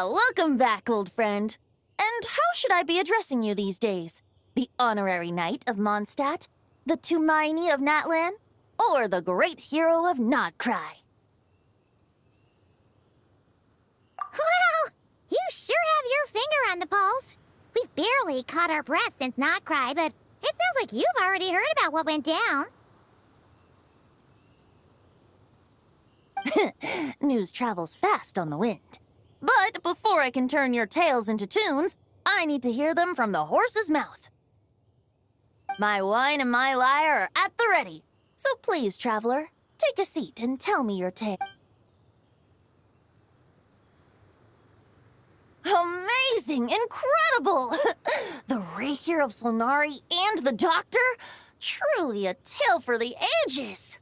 Welcome back, old friend. And how should I be addressing you these days? The honorary knight of Mondstadt? The Tumaini of Natlan? Or the great hero of Nodcry? Well, you sure have your finger on the pulse. We've barely caught our breath since Nodcry, but it sounds like you've already heard about what went down. News travels fast on the wind. But before I can turn your tales into tunes, I need to hear them from the horse's mouth. My wine and my lyre are at the ready. So please, traveler, take a seat and tell me your tale. Amazing! Incredible! The Rahier of Solnari and the Doctor? Truly a tale for the ages!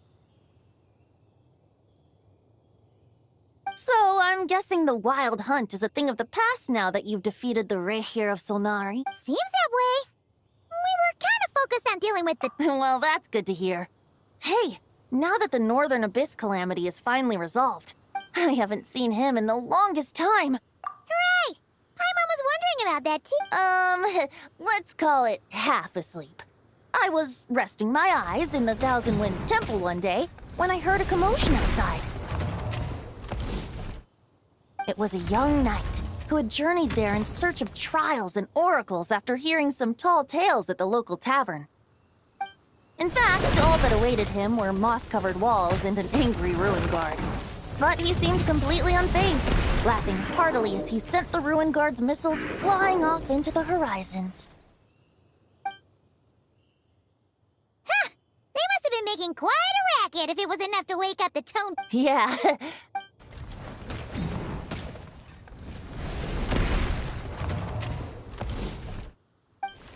So, I'm guessing the wild hunt is a thing of the past now that you've defeated the Rahier of Solnari. Seems that way. We were kind of focused on dealing with the... Well, that's good to hear. Hey, now that the Northern Abyss calamity is finally resolved, I haven't seen him in the longest time. Hooray! Paimon was wondering about that too. Let's call it half asleep. I was resting my eyes in the Thousand Winds Temple one day when I heard a commotion outside. It was a young knight who had journeyed there in search of trials and oracles after hearing some tall tales at the local tavern. In fact, all that awaited him were moss-covered walls and an angry ruin guard. But he seemed completely unfazed, laughing heartily as he sent the ruin guard's missiles flying off into the horizons. Huh! They must have been making quite a racket if it was enough to wake up the tone... Yeah.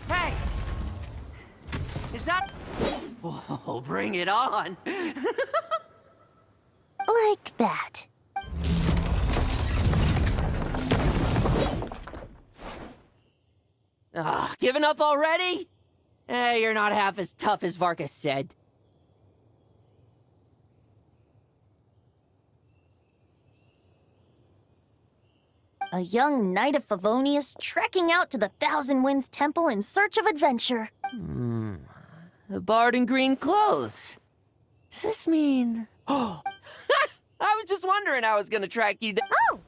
Hey! Is that... Oh, bring it on! Like that. Giving up already? You're not half as tough as Varka said. A young knight of Favonius trekking out to the Thousand Winds Temple in search of adventure. A bard in green clothes. Does this mean... Oh! I was just wondering how I was gonna track you down. Oh!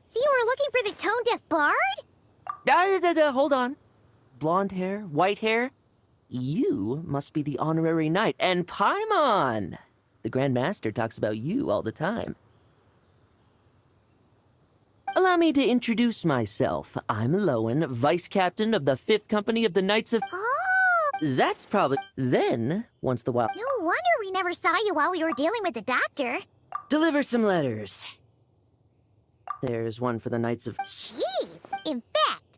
So you were looking for the tone-deaf bard? Hold on. Blonde hair, white hair. You must be the honorary knight. And Paimon! The Grand Master talks about you all the time. Allow me to introduce myself. I'm Lowen, Vice Captain of the 5th Company of the Knights of... Oh! That's probably... Then, once the while... No wonder we never saw you while we were dealing with the doctor. Deliver some letters. There's one for the Knights of... Jeez! In fact,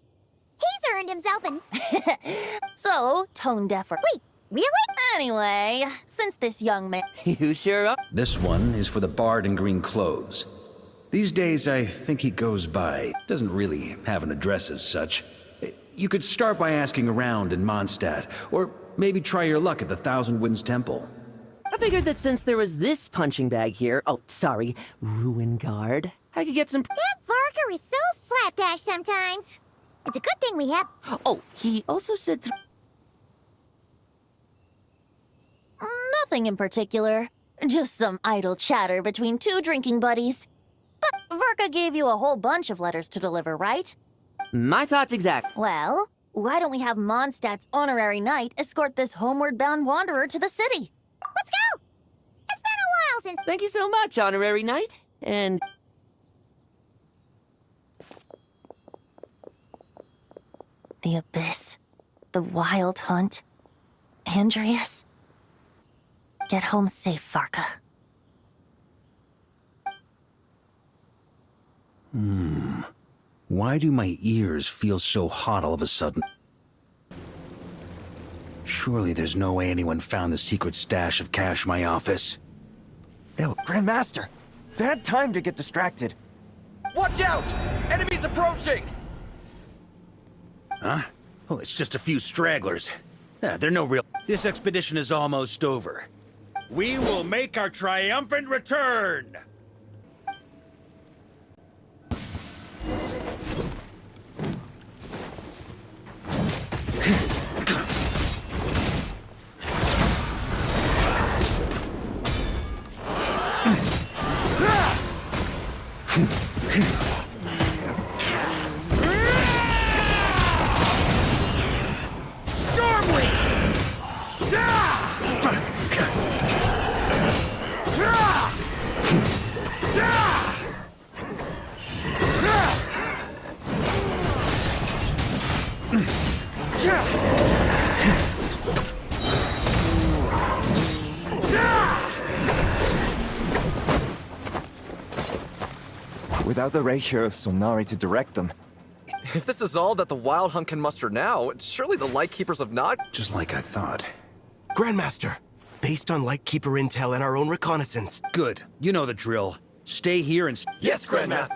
he's earned himself an... So, tone deaf or... Wait, really? Anyway, since this young man... You sure are. This one is for the bard in green clothes. These days, I think he goes by. Doesn't really have an address as such. You could start by asking around in Mondstadt, or maybe try your luck at the Thousand Winds Temple. I figured that since there was this punching bag here... Oh, sorry, ruin guard. I could get some... That Varka is so slapdash sometimes. It's a good thing we have... Oh, he also said to... Nothing in particular. Just some idle chatter between two drinking buddies. But Varka gave you a whole bunch of letters to deliver, right? My thoughts exact. Well, why don't we have Mondstadt's honorary knight escort this homeward-bound wanderer to the city? Let's go! It's been a while since... Thank you so much, honorary knight. And... The Abyss. The Wild Hunt. Andreas. Get home safe, Varka. Why do my ears feel so hot all of a sudden? Surely there's no way anyone found the secret stash of cash in my office. Grand Master, bad time to get distracted. Watch out! Enemies approaching! Huh? Oh, it's just a few stragglers. They're no real... This expedition is almost over. We will make our triumphant return! Without the rapier of Solnari to direct them. If this is all that the Wild Hunt can muster now, surely the Lightkeepers of Not... Just like I thought. Grandmaster, based on Lightkeeper intel and our own reconnaissance. Good. You know the drill. Stay here and... Yes, Grandmaster!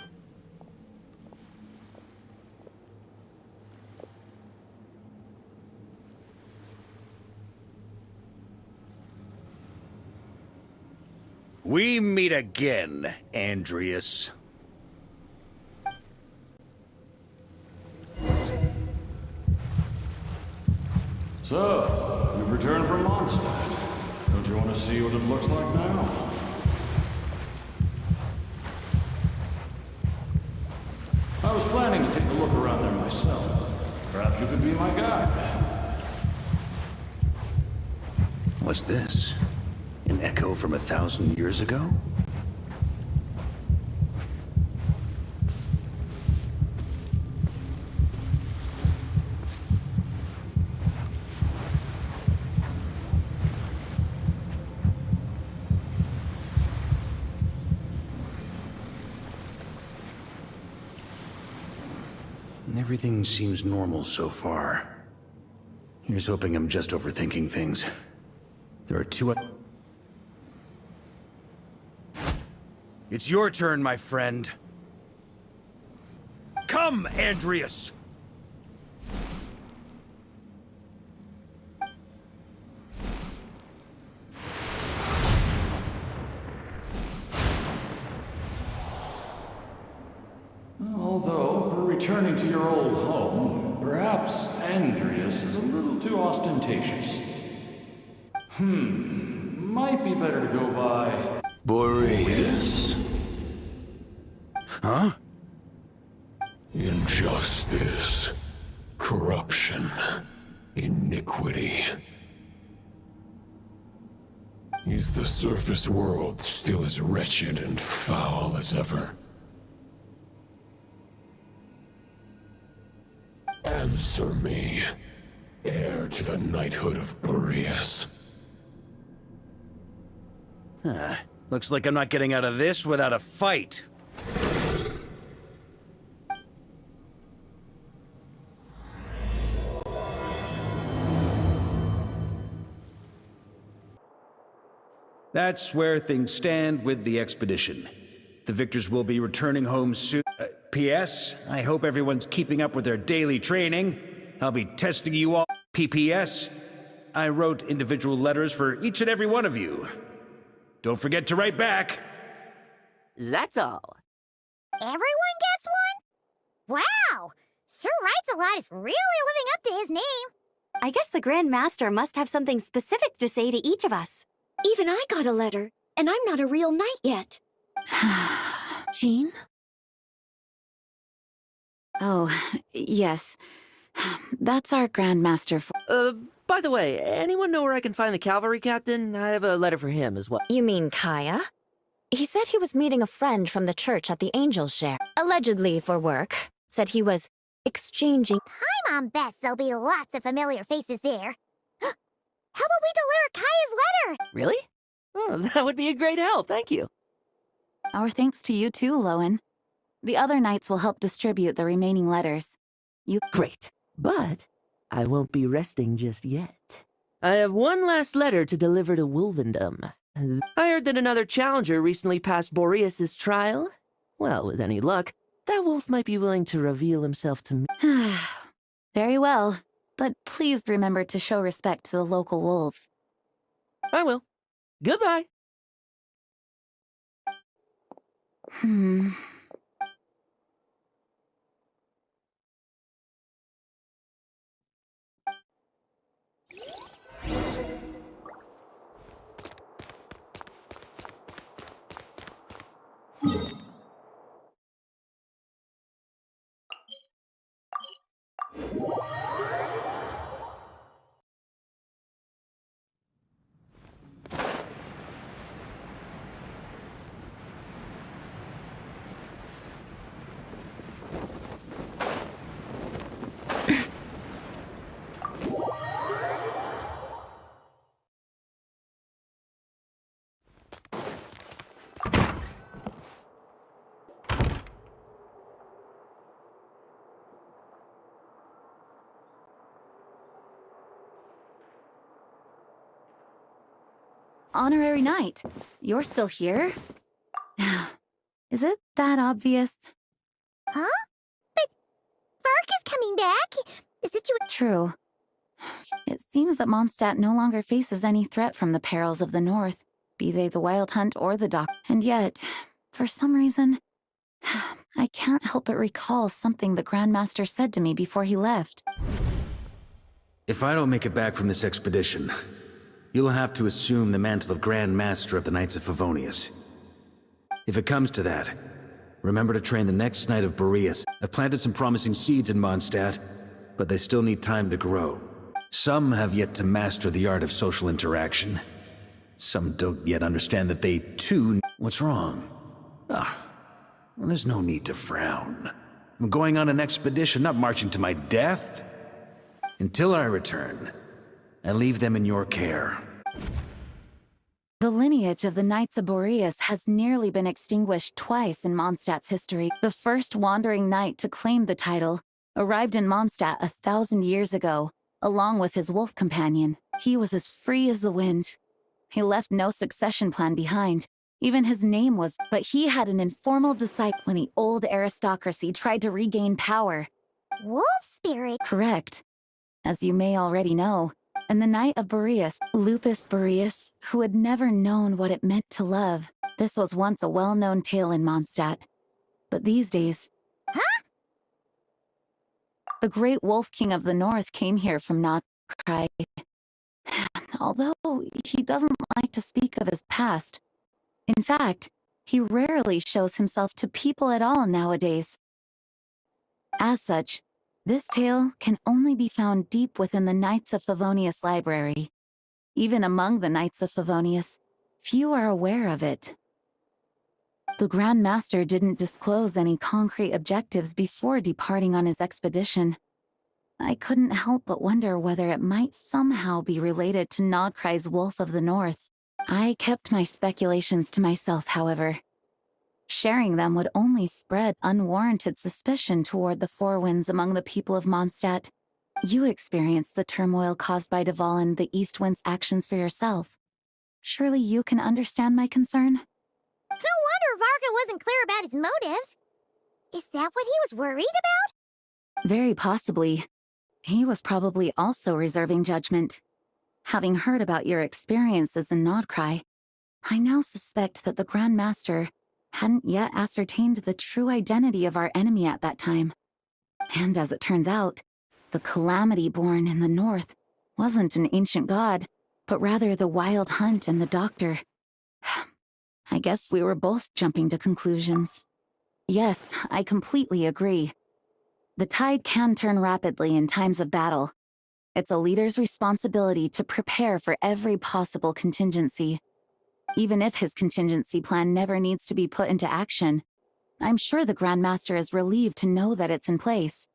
We meet again, Andreas. So, you've returned from Mondstadt. Don't you want to see what it looks like now? I was planning to take a look around there myself. Perhaps you could be my guide. What's this? An echo from 1,000 years ago? Everything seems normal so far. Here's hoping I'm just overthinking things. There are two... It's your turn, my friend. Come, Andreas! Although, for returning to your old home, perhaps Andreas is a little too ostentatious. Might be better to go by... Boreas. Huh? Injustice. Corruption. Iniquity. Is the surface world still as wretched and foul as ever? Answer me, heir to the knighthood of Boreas. Looks like I'm not getting out of this without a fight. That's where things stand with the expedition. The victors will be returning home soon. P.S. I hope everyone's keeping up with their daily training. I'll be testing you all. P.P.S. I wrote individual letters for each and every one of you. Don't forget to write back. That's all. Everyone gets one? Wow! Sir Writes a Lot is really living up to his name. I guess the Grand Master must have something specific to say to each of us. Even I got a letter, and I'm not a real knight yet. Jean? Oh, yes. That's our Grand Master. By the way, anyone know where I can find the cavalry captain? I have a letter for him as well. You mean Kaya? He said he was meeting a friend from the church at the Angel Share, allegedly for work. Said he was exchanging... Paimon bets there'll be lots of familiar faces there. How about we deliver Kaya's letter? Really? Oh, that would be a great help, thank you. Our thanks to you too, Lowen. The other knights will help distribute the remaining letters. Great, but I won't be resting just yet. I have one last letter to deliver to Wolvendom. I heard that another challenger recently passed Boreas' trial. Well, with any luck, that wolf might be willing to reveal himself to me. Very well, but please remember to show respect to the local wolves. I will. Goodbye. Honorary Knight, you're still here? Is it that obvious? Huh? But Varka's coming back. The situation... True. It seems that Mondstadt no longer faces any threat from the perils of the North, be they the Wild Hunt or the Dock. And yet, for some reason, I can't help but recall something the Grandmaster said to me before he left. If I don't make it back from this expedition, you'll have to assume the mantle of Grand Master of the Knights of Favonius. If it comes to that, remember to train the next Knight of Boreas. I've planted some promising seeds in Mondstadt, but they still need time to grow. Some have yet to master the art of social interaction. Some don't yet understand that they, too... What's wrong? Well, there's no need to frown. I'm going on an expedition, not marching to my death. Until I return, I leave them in your care. The lineage of the Knights of Boreas has nearly been extinguished twice in Mondstadt's history. The first wandering knight to claim the title arrived in Mondstadt 1,000 years ago, along with his wolf companion. He was as free as the wind. He left no succession plan behind. Even his name was, but he had an informal disciple when the old aristocracy tried to regain power. Wolf spirit? Correct. As you may already know, and the Knight of Boreas, Lupus Boreas, who had never known what it meant to love. This was once a well-known tale in Mondstadt. But these days... Huh? The great Wolf King of the North came here from Notcry. Although he doesn't like to speak of his past. In fact, he rarely shows himself to people at all nowadays. As such, this tale can only be found deep within the Knights of Favonius library. Even among the Knights of Favonius, few are aware of it. The Grand Master didn't disclose any concrete objectives before departing on his expedition. I couldn't help but wonder whether it might somehow be related to Nodcry's Wolf of the North. I kept my speculations to myself, however. Sharing them would only spread unwarranted suspicion toward the Four Winds among the people of Mondstadt. You experienced the turmoil caused by Duval and the East Wind's actions for yourself. Surely you can understand my concern? No wonder Varka wasn't clear about his motives. Is that what he was worried about? Very possibly. He was probably also reserving judgment. Having heard about your experiences in Nodcry, I now suspect that the Grand Master hadn't yet ascertained the true identity of our enemy at that time. And as it turns out, the calamity born in the north wasn't an ancient god, but rather the Wild Hunt and the Doctor. I guess we were both jumping to conclusions. Yes, I completely agree. The tide can turn rapidly in times of battle. It's a leader's responsibility to prepare for every possible contingency. Even if his contingency plan never needs to be put into action, I'm sure the Grand Master is relieved to know that it's in place.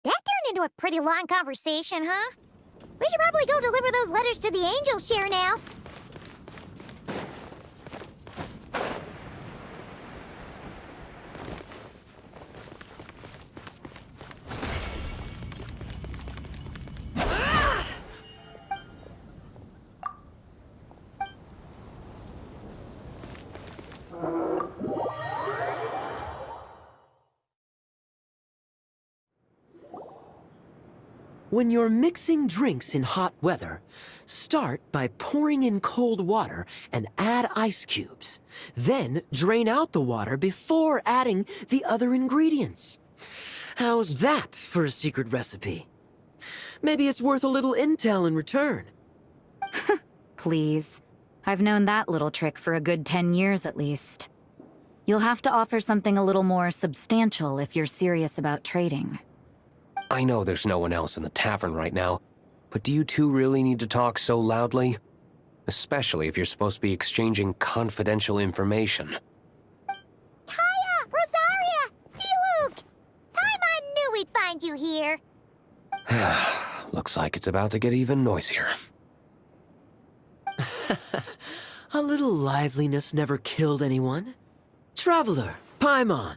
That turned into a pretty long conversation, huh? We should probably go deliver those letters to the Angels Share now. When you're mixing drinks in hot weather, start by pouring in cold water and add ice cubes. Then drain out the water before adding the other ingredients. How's that for a secret recipe? Maybe it's worth a little intel in return. Please. I've known that little trick for a good 10 years at least. You'll have to offer something a little more substantial if you're serious about trading. I know there's no one else in the tavern right now, but do you two really need to talk so loudly? Especially if you're supposed to be exchanging confidential information. Kaya! Rosaria! D-Luke! Paimon knew we'd find you here! Looks like it's about to get even noisier. A little liveliness never killed anyone. Traveler, Paimon,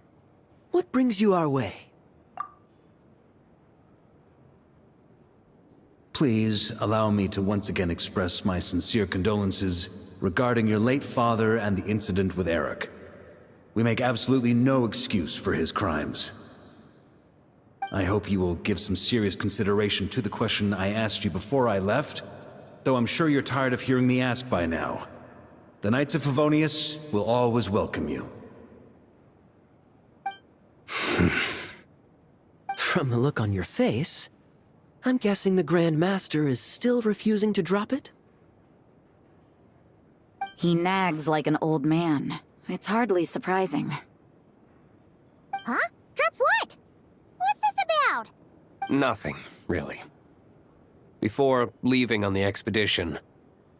what brings you our way? Please allow me to once again express my sincere condolences regarding your late father and the incident with Eric. We make absolutely no excuse for his crimes. I hope you will give some serious consideration to the question I asked you before I left, though I'm sure you're tired of hearing me ask by now. The Knights of Favonius will always welcome you. From the look on your face, I'm guessing the Grand Master is still refusing to drop it? He nags like an old man. It's hardly surprising. Huh? Drop what? What's this about? Nothing, really. Before leaving on the expedition,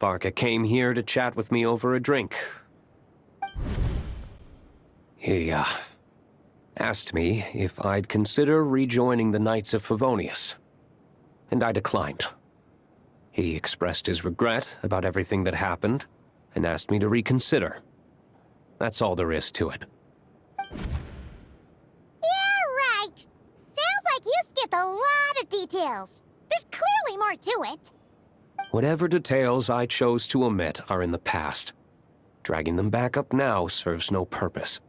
Varka came here to chat with me over a drink. He, asked me if I'd consider rejoining the Knights of Favonius, and I declined. He expressed his regret about everything that happened, and asked me to reconsider. That's all there is to it. Yeah, right. Sounds like you skipped a lot of details. There's clearly more to it. Whatever details I chose to omit are in the past. Dragging them back up now serves no purpose.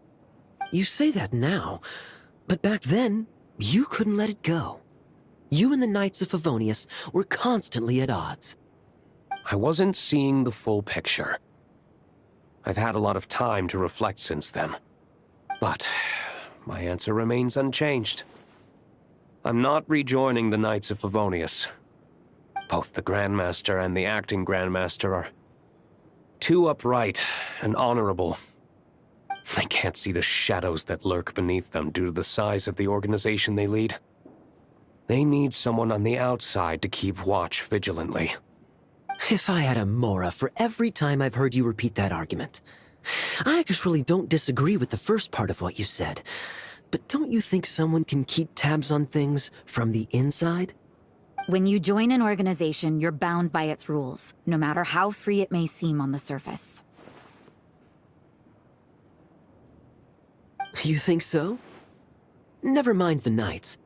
You say that now, but back then, you couldn't let it go. You and the Knights of Favonius were constantly at odds. I wasn't seeing the full picture. I've had a lot of time to reflect since then. But my answer remains unchanged. I'm not rejoining the Knights of Favonius. Both the Grandmaster and the acting Grandmaster are too upright and honorable. I can't see the shadows that lurk beneath them due to the size of the organization they lead. They need someone on the outside to keep watch vigilantly. If I had a Mora for every time I've heard you repeat that argument. I actually don't disagree with the first part of what you said, but don't you think someone can keep tabs on things from the inside? When you join an organization, you're bound by its rules, no matter how free it may seem on the surface. You think so? Never mind the Knights.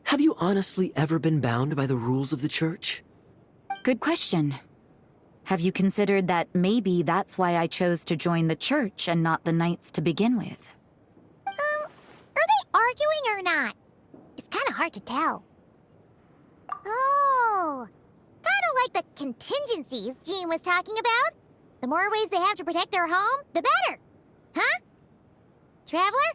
Have you honestly ever been bound by the rules of the Church? Good question. Have you considered that maybe that's why I chose to join the Church and not the Knights to begin with? Are they arguing or not? It's kind of hard to tell. Oh, kind of like the contingencies Jean was talking about. The more ways they have to protect their home, the better. Huh? Traveler?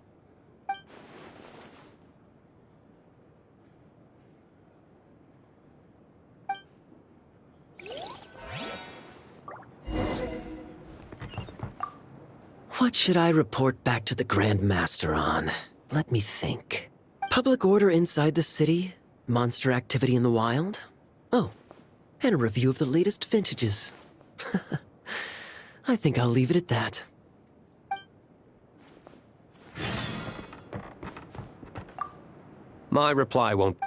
What should I report back to the Grand Master on? Let me think. Public order inside the city? Monster activity in the wild? Oh, and a review of the latest vintages. I think I'll leave it at that. My reply won't...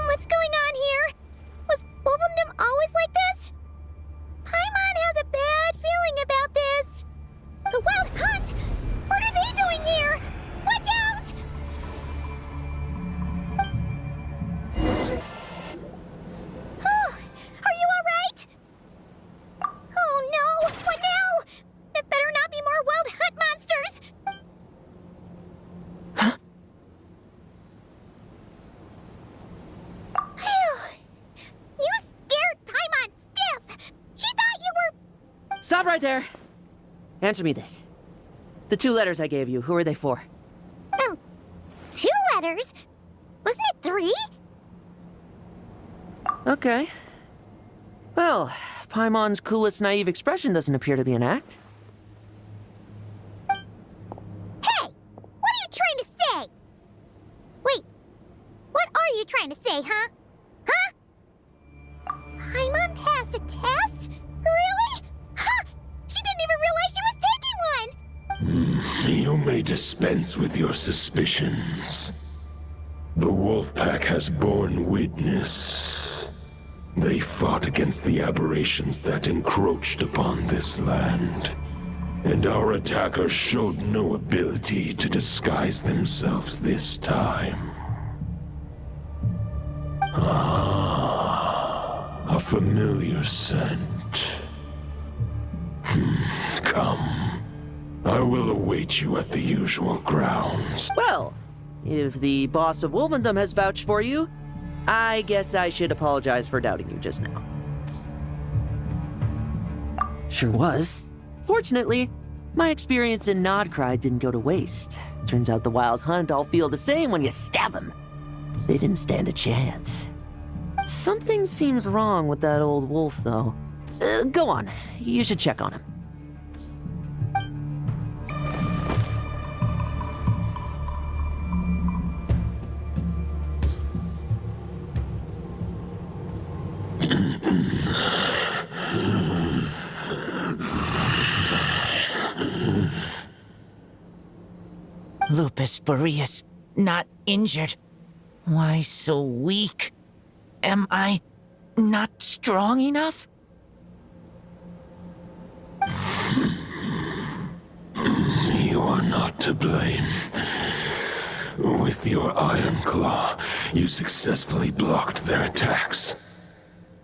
What's going on here? Was Wolfendom always like this? Paimon has a bad feeling about this. The Wild Hunt! What are they doing here? Watch out! Oh, are you alright? Oh no! What now? There better not be more Wild Hunt monsters! You scared Paimon stiff! She thought you were... Stop right there! Answer me this. The 2 letters I gave you, who are they for? 2 letters? Wasn't it 3? Okay. Well, Paimon's coolest naive expression doesn't appear to be an act. Hey! What are you trying to say? Wait, what are you trying to say, huh? Huh? Paimon passed a test? Really? Huh! She didn't even realize she was taking one! You may dispense with your suspicions. The wolf pack has borne witness. They fought against the aberrations that encroached upon this land. And our attackers showed no ability to disguise themselves this time. Ah, a familiar scent. Come. I will await you at the usual grounds. Well, if the boss of Wolvendom has vouched for you, I guess I should apologize for doubting you just now. Sure was. Fortunately, my experience in Nodcry didn't go to waste. Turns out the Wild Hunt all feel the same when you stab them. They didn't stand a chance. Something seems wrong with that old wolf, though. Go on. You should check on him. Lupus Boreas, not injured. Why so weak? Am I not strong enough? You are not to blame. With your Iron Claw, you successfully blocked their attacks.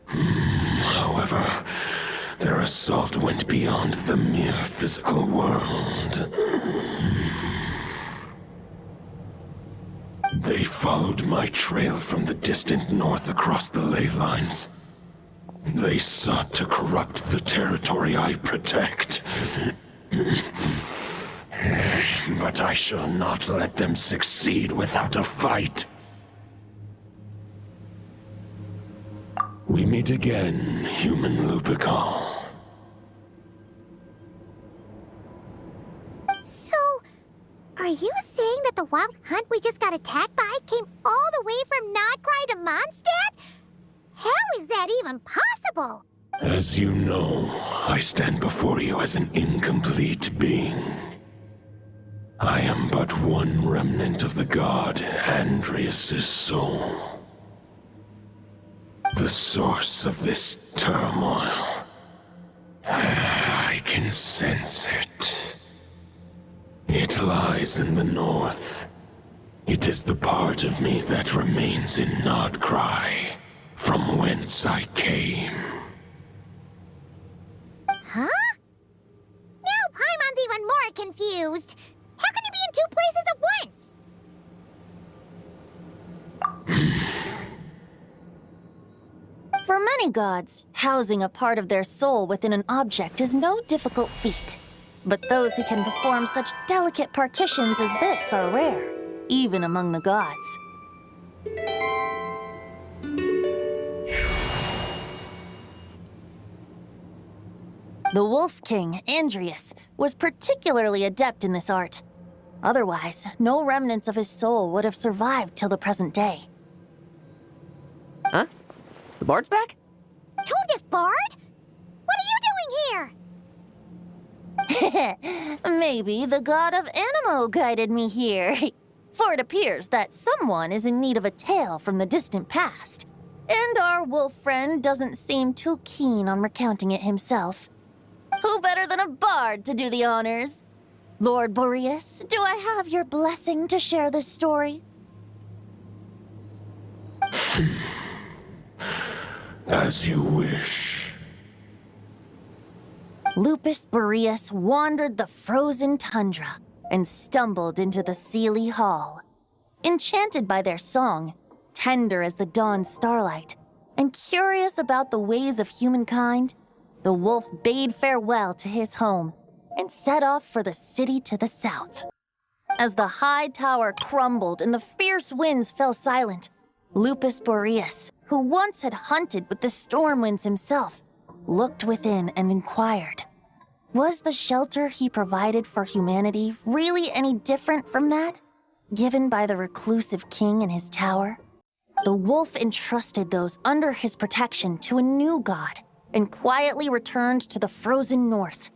However, their assault went beyond the mere physical world. They followed my trail from the distant north across the ley lines. They sought to corrupt the territory I protect. But I shall not let them succeed without a fight. We meet again, human Lupical. Are you saying that the wild hunt we just got attacked by came all the way from Nodcry to Mondstadt? How is that even possible? As you know, I stand before you as an incomplete being. I am but one remnant of the god Andrias' soul. The source of this turmoil. I can sense it. It lies in the north. It is the part of me that remains in Nodcry, from whence I came. Huh? Now Paimon's even more confused. How can you be in two places at once? For many gods, housing a part of their soul within an object is no difficult feat. But those who can perform such delicate partitions as this are rare, even among the gods. The Wolf King, Andrias, was particularly adept in this art. Otherwise, no remnants of his soul would have survived till the present day. Huh? The bard's back? Toadif Bard? What are you doing here? Maybe the god of Animo guided me here. For it appears that someone is in need of a tale from the distant past. And our wolf friend doesn't seem too keen on recounting it himself. Who better than a bard to do the honors? Lord Boreas, do I have your blessing to share this story? As you wish. Lupus Boreas wandered the frozen tundra and stumbled into the Seelie Hall. Enchanted by their song, tender as the dawn starlight, and curious about the ways of humankind, the wolf bade farewell to his home and set off for the city to the south. As the high tower crumbled and the fierce winds fell silent, Lupus Boreas, who once had hunted with the storm winds himself, looked within and inquired, was the shelter he provided for humanity really any different from that, given by the reclusive king in his tower? The wolf entrusted those under his protection to a new god and quietly returned to the frozen north.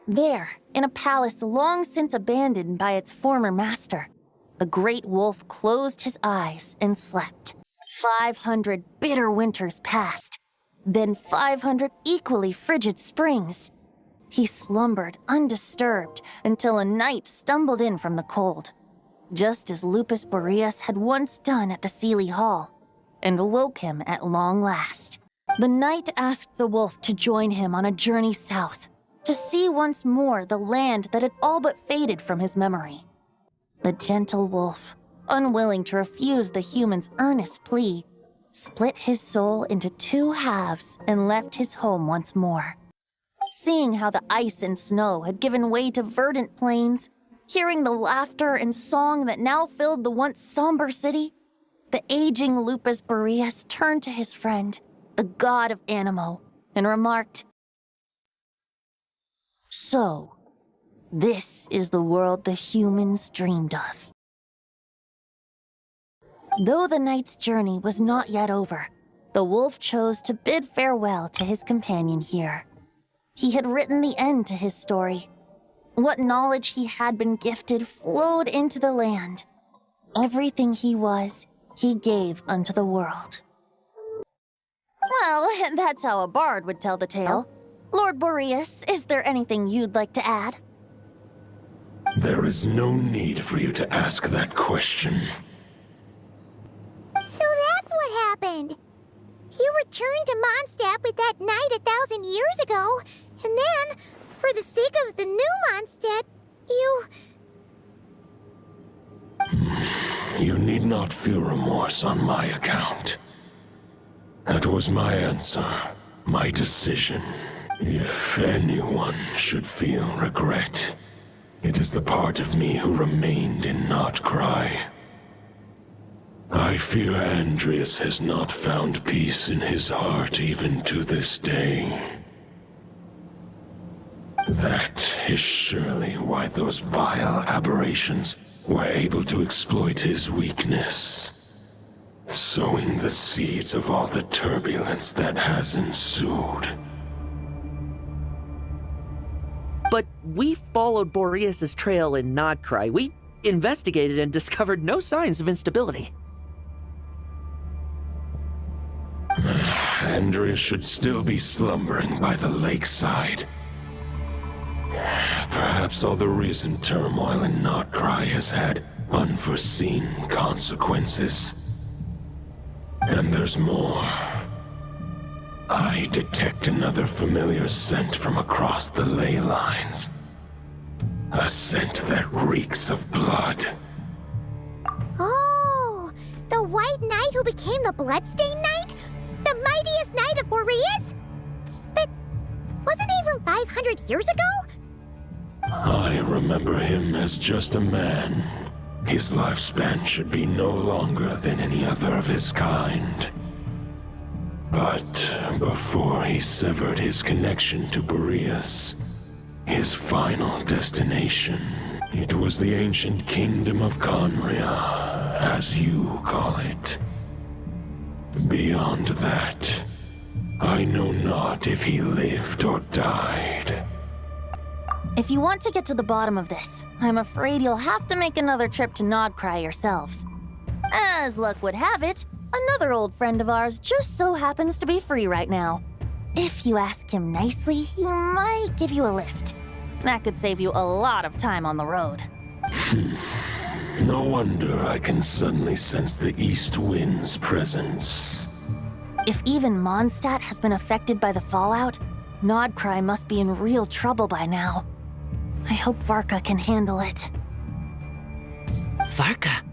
There, in a palace long since abandoned by its former master, the great wolf closed his eyes and slept. 500 bitter winters passed, then 500 equally frigid springs. He slumbered undisturbed until a knight stumbled in from the cold, just as Lupus Boreas had once done at the Seelie Hall, and awoke him at long last. The knight asked the wolf to join him on a journey south, to see once more the land that had all but faded from his memory. The gentle wolf, unwilling to refuse the human's earnest plea, split his soul into two halves and left his home once more. Seeing how the ice and snow had given way to verdant plains, hearing the laughter and song that now filled the once somber city, the aging Lupus Boreas turned to his friend, the god of Animo, and remarked, "So, this is the world the humans dreamed of." Though the knight's journey was not yet over, the wolf chose to bid farewell to his companion here. He had written the end to his story. What knowledge he had been gifted flowed into the land. Everything he was, he gave unto the world. Well, that's how a bard would tell the tale. Lord Boreas, is there anything you'd like to add? There is no need for you to ask that question. So that's what happened. You returned to Mondstadt with that knight 1,000 years ago, and then, for the sake of the new Mondstadt, you... You need not feel remorse on my account. That was my answer, my decision. If anyone should feel regret, it is the part of me who remained and not cry. I fear Andreas has not found peace in his heart even to this day. That is surely why those vile aberrations were able to exploit his weakness, sowing the seeds of all the turbulence that has ensued. But we followed Boreas' trail in Nodcry. We investigated and discovered no signs of instability. Andreas should still be slumbering by the lakeside. Perhaps all the recent turmoil in Nodcry has had unforeseen consequences. And there's more. I detect another familiar scent from across the ley lines. A scent that reeks of blood. Oh, the White Knight who became the Bloodstained Knight? The mightiest knight of Boreas? But wasn't he from 500 years ago? I remember him as just a man. His lifespan should be no longer than any other of his kind. But before he severed his connection to Boreas, his final destination, it was the ancient kingdom of Conria, as you call it. Beyond that, I know not if he lived or died. If you want to get to the bottom of this, I'm afraid you'll have to make another trip to Nodcry yourselves. As luck would have it, another old friend of ours just so happens to be free right now. If you ask him nicely, he might give you a lift. That could save you a lot of time on the road. No wonder I can suddenly sense the east wind's presence. If even Mondstadt has been affected by the fallout, Nodcry must be in real trouble by now. I hope Varka can handle it. Varka?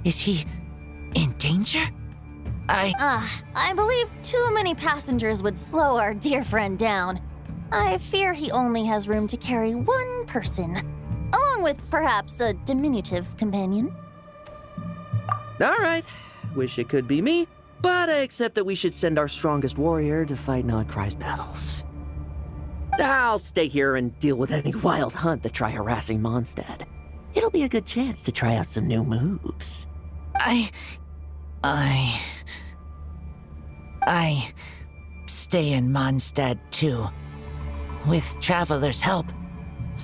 Is he in danger? I believe too many passengers would slow our dear friend down. I fear he only has room to carry one person, along with perhaps a diminutive companion. All right, wish it could be me, but I accept that we should send our strongest warrior to fight Nodcry's battles. I'll stay here and deal with any wild hunt that try harassing Mondstadt. It'll be a good chance to try out some new moves. I stay in Mondstadt too. With Traveler's help,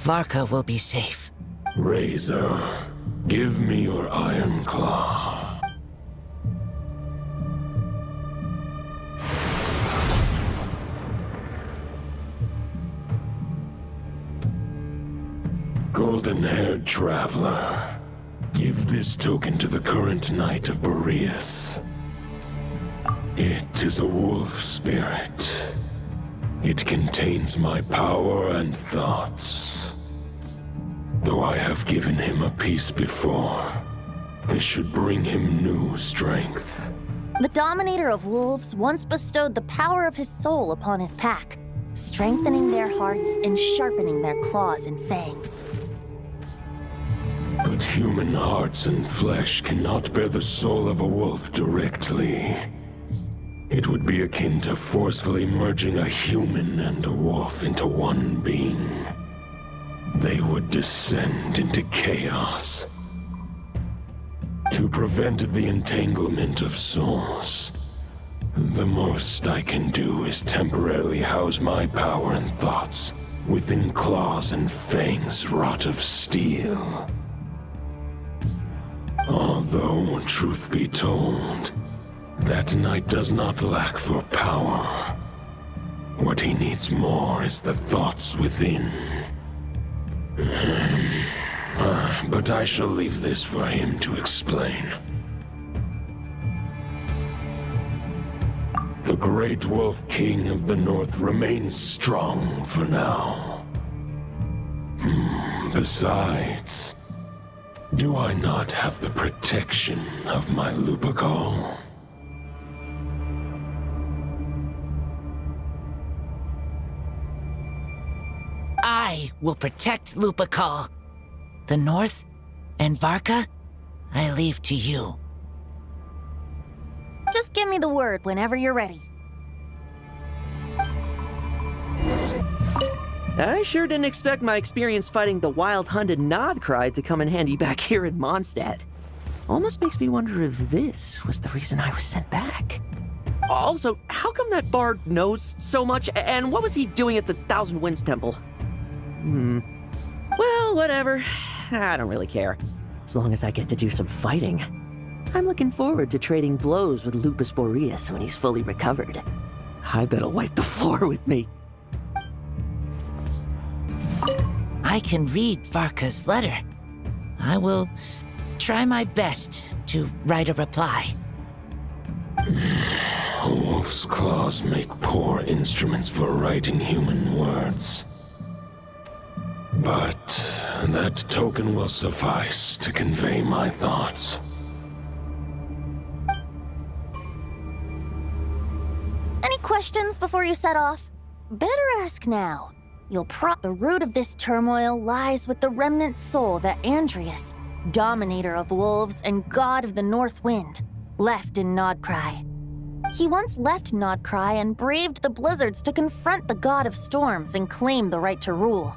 Varka will be safe. Razor, give me your iron claw. Golden-haired traveler, give this token to the current knight of Boreas. It is a wolf spirit. It contains my power and thoughts. Though I have given him a piece before, this should bring him new strength. The Dominator of Wolves once bestowed the power of his soul upon his pack, strengthening their hearts and sharpening their claws and fangs. But human hearts and flesh cannot bear the soul of a wolf directly. It would be akin to forcefully merging a human and a wolf into one being. They would descend into chaos. To prevent the entanglement of souls, the most I can do is temporarily house my power and thoughts within claws and fangs wrought of steel. Although, truth be told, that knight does not lack for power. What he needs more is the thoughts within. But I shall leave this for him to explain. The Great Wolf King of the North remains strong for now. Besides, do I not have the protection of my Lupical? I will protect Lupical. The North and Varka, I leave to you. Just give me the word whenever you're ready. I sure didn't expect my experience fighting the wild-hunted Nodcry to come in handy back here in Mondstadt. Almost makes me wonder if this was the reason I was sent back. Also, how come that bard knows so much, and what was he doing at the Thousand Winds Temple? Well, whatever. I don't really care. As long as I get to do some fighting. I'm looking forward to trading blows with Lupus Boreas when he's fully recovered. I bet he'll wipe the floor with me. I can read Varka's letter. I will try my best to write a reply. A wolf's claws make poor instruments for writing human words. But that token will suffice to convey my thoughts. Any questions before you set off? Better ask now. The root of this turmoil lies with the remnant soul that Andrius, Dominator of Wolves and God of the North Wind, left in Nodcry. He once left Nodcry and braved the blizzards to confront the God of Storms and claim the right to rule.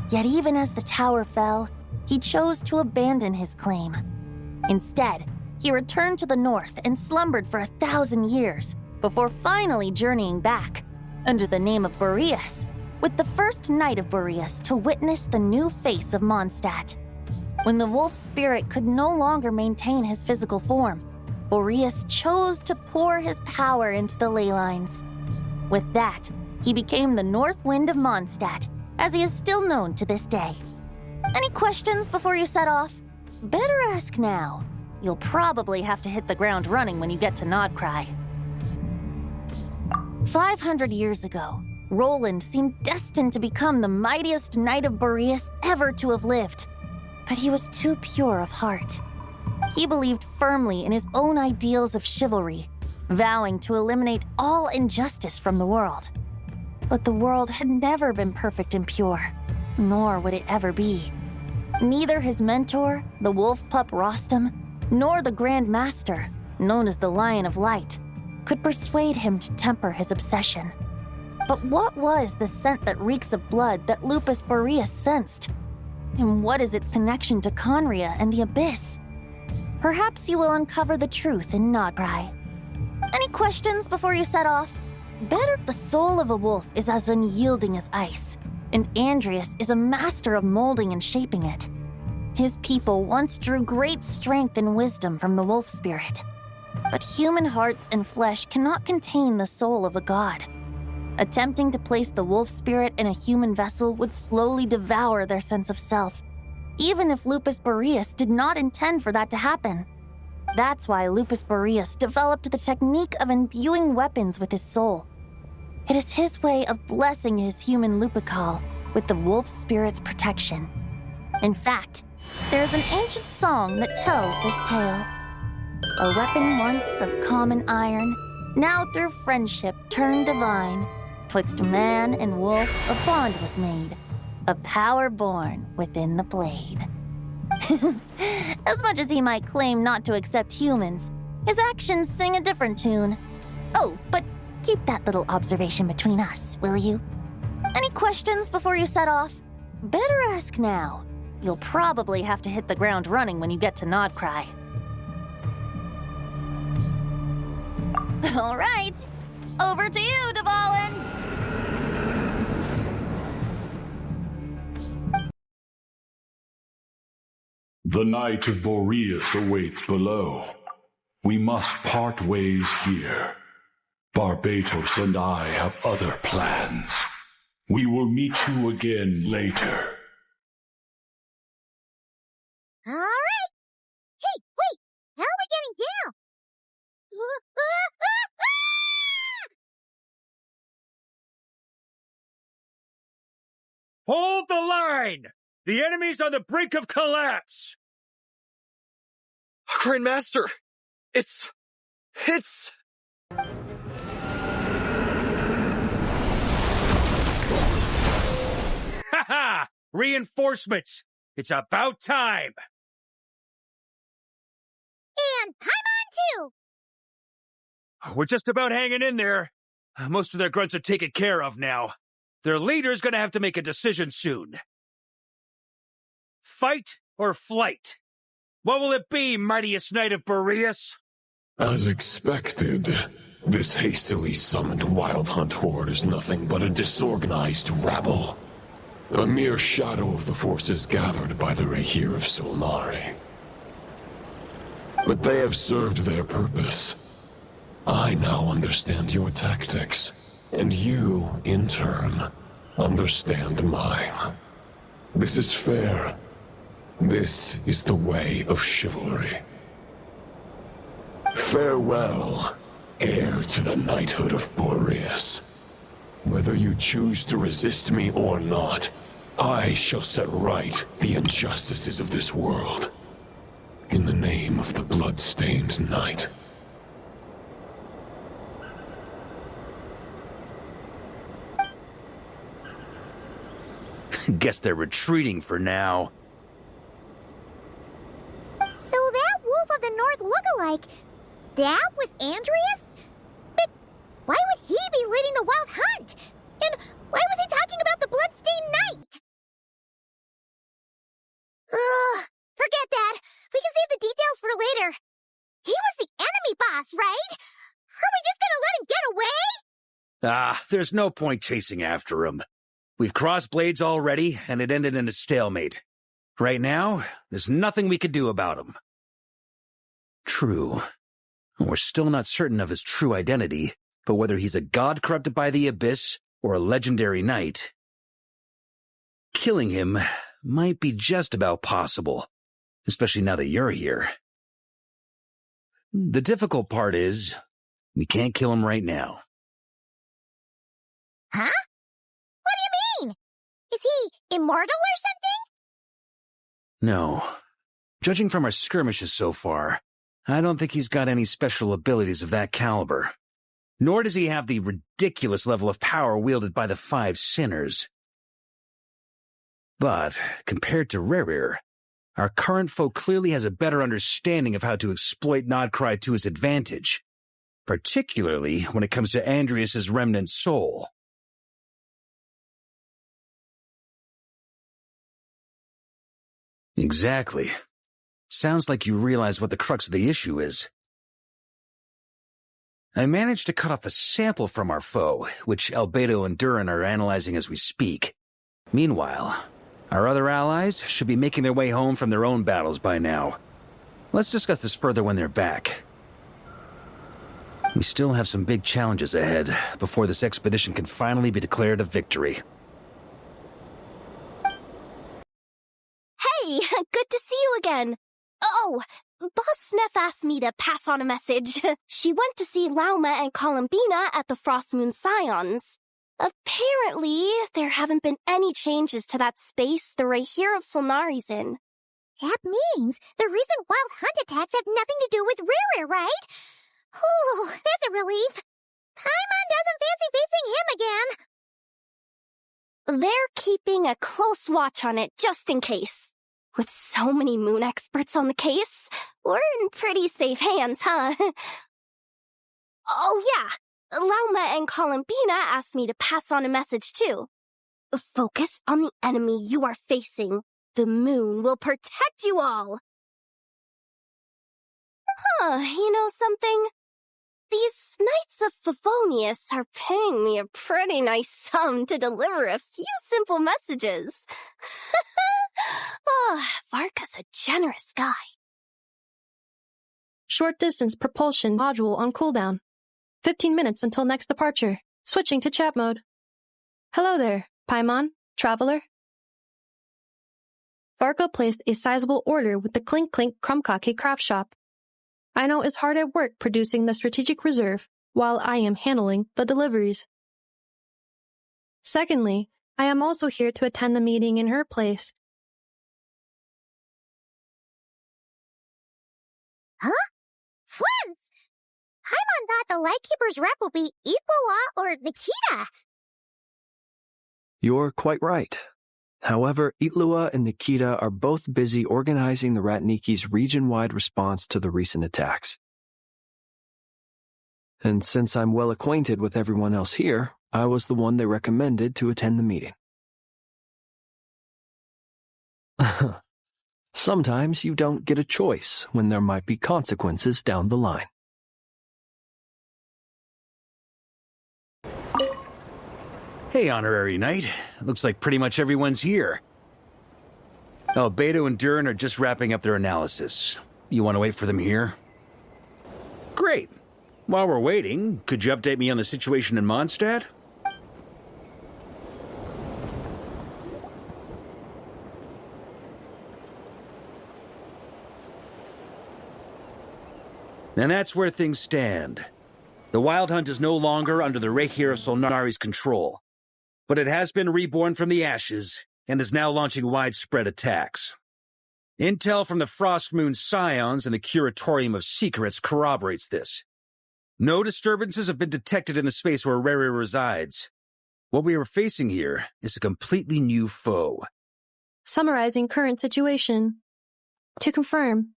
Yet even as the tower fell, he chose to abandon his claim. Instead, he returned to the north and slumbered for 1,000 years before finally journeying back, under the name of Boreas, with the first knight of Boreas to witness the new face of Mondstadt. When the wolf spirit could no longer maintain his physical form, Boreas chose to pour his power into the ley lines. With that, he became the North Wind of Mondstadt, as he is still known to this day. Any questions before you set off? Better ask now. You'll probably have to hit the ground running when you get to Nodcry. 500 years ago, Roland seemed destined to become the mightiest knight of Boreas ever to have lived. But he was too pure of heart. He believed firmly in his own ideals of chivalry, vowing to eliminate all injustice from the world. But the world had never been perfect and pure, nor would it ever be. Neither his mentor, the wolf pup Rostam, nor the Grand Master, known as the Lion of Light, could persuade him to temper his obsession. But what was the scent that reeks of blood that Lupus Boreas sensed? And what is its connection to Conria and the Abyss? Perhaps you will uncover the truth in Nodcry. Any questions before you set off? The soul of a wolf is as unyielding as ice. and Andreas is a master of molding and shaping it. His people once drew great strength and wisdom from the wolf spirit. But human hearts and flesh cannot contain the soul of a god. Attempting to place the wolf spirit in a human vessel would slowly devour their sense of self, even if Lupus Boreas did not intend for that to happen. That's why Lupus Boreas developed the technique of imbuing weapons with his soul. It is his way of blessing his human Lupical with the wolf spirit's protection. In fact, there is an ancient song that tells this tale. A weapon once of common iron, now through friendship turned divine. Twixt man and wolf a bond was made, a power born within the blade. As much as he might claim not to accept humans, his actions sing a different tune. Oh, but keep that little observation between us, will you? Any questions before you set off? Better ask now. You'll probably have to hit the ground running when you get to Nodcry. All right, over to you, Dvalin! The Knight of Boreas awaits below. We must part ways here. Barbatos and I have other plans. We will meet you again later. All right. Hey, wait! How are we getting down? Hold the line! The enemy's on the brink of collapse! Grandmaster! It's... Ha-ha! Reinforcements! It's about time! And Paimon too! We're just about hanging in there. Most of their grunts are taken care of now. Their leader's gonna have to make a decision soon. Fight or flight? What will it be, mightiest knight of Boreas? As expected, this hastily summoned Wild Hunt horde is nothing but a disorganized rabble. A mere shadow of the forces gathered by the Rahir of Solnari. But they have served their purpose. I now understand your tactics, and you, in turn, understand mine. This is fair. This is the way of chivalry. Farewell, heir to the knighthood of Boreas. Whether you choose to resist me or not, I shall set right the injustices of this world. In the name of the blood-stained knight. Guess they're retreating for now. So that Wolf of the North look-alike, that was Andreas? But why would he be leading the Wild Hunt? And why was he talking about the Bloodstained Knight? Ugh, forget that. We can save the details for later. He was the enemy boss, right? Are we just gonna let him get away? There's no point chasing after him. We've crossed blades already, and it ended in a stalemate. Right now, there's nothing we could do about him. True. We're still not certain of his true identity, but whether he's a god corrupted by the Abyss or a legendary knight, killing him might be just about possible, especially now that you're here. The difficult part is, we can't kill him right now. Huh? What do you mean? Is he immortal or something? No. Judging from our skirmishes so far, I don't think he's got any special abilities of that caliber. Nor does he have the ridiculous level of power wielded by the Five Sinners. But, compared to Rerir, our current foe clearly has a better understanding of how to exploit Nodcry to his advantage, particularly when it comes to Andreas' remnant soul. Exactly. Sounds like you realize what the crux of the issue is. I managed to cut off a sample from our foe, which Albedo and Durin are analyzing as we speak. Meanwhile, our other allies should be making their way home from their own battles by now. Let's discuss this further when they're back. We still have some big challenges ahead before this expedition can finally be declared a victory. Hey, good to see you again. Oh, Boss Snef asked me to pass on a message. She went to see Lauma and Columbina at the Frost Moon Scions. Apparently, there haven't been any changes to that space the Rahir of Solnari's in. That means the recent wild hunt attacks have nothing to do with Riri, right? Whew, that's a relief. Paimon doesn't fancy facing him again. They're keeping a close watch on it just in case. With so many moon experts on the case, we're in pretty safe hands, huh? Oh yeah, Lauma and Columbina asked me to pass on a message too. Focus on the enemy you are facing. The moon will protect you all. You know something? These Knights of Favonius are paying me a pretty nice sum to deliver a few simple messages. Varka's a generous guy. Short distance propulsion module on cooldown. 15 minutes until next departure. Switching to chat mode. Hello there, Paimon, traveler. Varka placed a sizable order with the Clink Clink Krumkake craft shop. Aino is hard at work producing the strategic reserve, while I am handling the deliveries. Secondly, I am also here to attend the meeting in her place. Huh? Friends! Paimon thought the Lightkeeper's rep would be Iqua or Nikita. You're quite right. However, Itlua and Nikita are both busy organizing the Ratniki's region-wide response to the recent attacks. And since I'm well acquainted with everyone else here, I was the one they recommended to attend the meeting. Sometimes you don't get a choice when there might be consequences down the line. Hey, Honorary Knight. Looks like pretty much everyone's here. Oh, Beto and Durin are just wrapping up their analysis. You want to wait for them here? Great. While we're waiting, could you update me on the situation in Mondstadt? And that's where things stand. The Wild Hunt is no longer under the Rahir of Solnari's control, but it has been reborn from the ashes and is now launching widespread attacks. Intel from the Frost Moon Scions and the Curatorium of Secrets corroborates this. No disturbances have been detected in the space where Riri resides. What we are facing here is a completely new foe. Summarizing current situation. To confirm,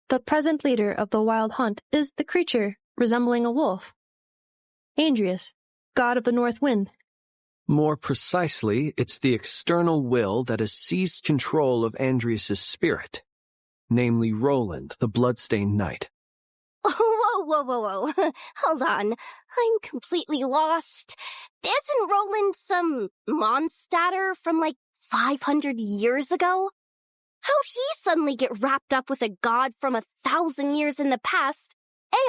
the present leader of the Wild Hunt is the creature resembling a wolf. Andrius, god of the North Wind. More precisely, it's the external will that has seized control of Andrius' spirit, namely Roland, the Bloodstained Knight. Whoa. Hold on. I'm completely lost. Isn't Roland some Mondstadter from like 500 years ago? How'd he suddenly get wrapped up with a god from 1,000 years in the past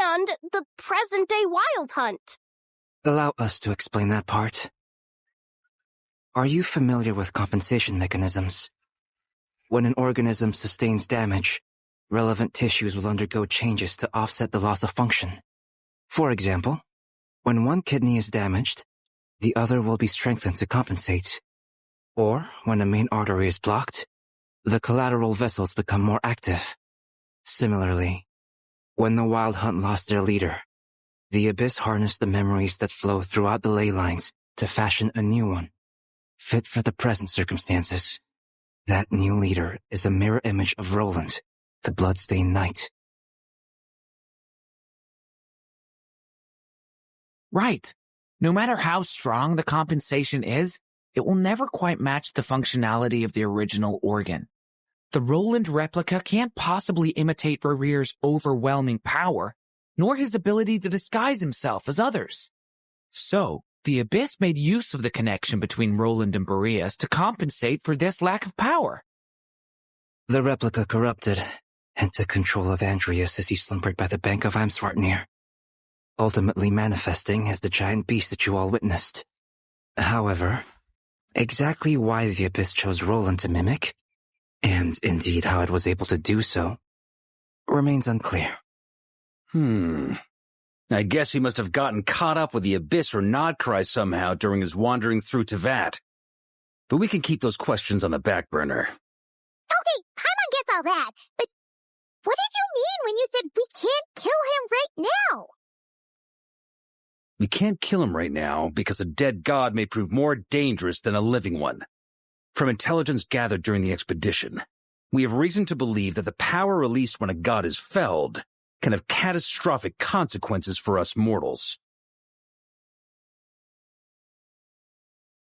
and the present-day Wild Hunt? Allow us to explain that part. Are you familiar with compensation mechanisms? When an organism sustains damage, relevant tissues will undergo changes to offset the loss of function. For example, when one kidney is damaged, the other will be strengthened to compensate. Or, when a main artery is blocked, the collateral vessels become more active. Similarly, when the Wild Hunt lost their leader, the Abyss harnessed the memories that flow throughout the ley lines to fashion a new one, fit for the present circumstances. That new leader is a mirror image of Roland, the Bloodstained Knight. Right. No matter how strong the compensation is, it will never quite match the functionality of the original organ. The Roland replica can't possibly imitate Rarir's overwhelming power, nor his ability to disguise himself as others. So, The Abyss made use of the connection between Roland and Boreas to compensate for this lack of power. The replica corrupted and took control of Andreas as he slumbered by the bank of Amsvartnir, ultimately manifesting as the giant beast that you all witnessed. However, exactly why the Abyss chose Roland to mimic, and indeed how it was able to do so, remains unclear. I guess he must have gotten caught up with the Abyss or Nodcry somehow during his wanderings through Tevat. But we can keep those questions on the back burner. Okay, Paimon gets all that, but what did you mean when you said we can't kill him right now? We can't kill him right now because a dead god may prove more dangerous than a living one. From intelligence gathered during the expedition, we have reason to believe that the power released when a god is felled can have catastrophic consequences for us mortals.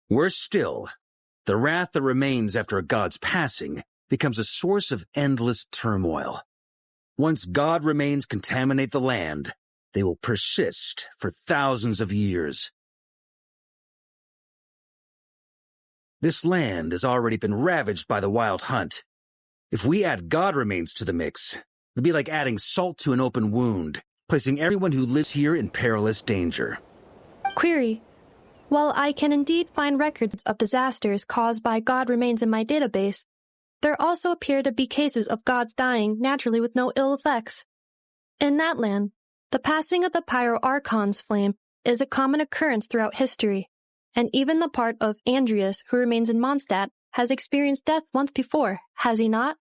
Worse still, the wrath that remains after a god's passing becomes a source of endless turmoil. Once god remains contaminate the land, they will persist for thousands of years. This land has already been ravaged by the Wild Hunt. If we add god remains to the mix, it'd be like adding salt to an open wound, placing everyone who lives here in perilous danger. Query. While I can indeed find records of disasters caused by god remains in my database, there also appear to be cases of gods dying naturally with no ill effects. In Natlan, the passing of the Pyro-Archon's flame is a common occurrence throughout history, and even the part of Andreas who remains in Mondstadt has experienced death once before, has he not?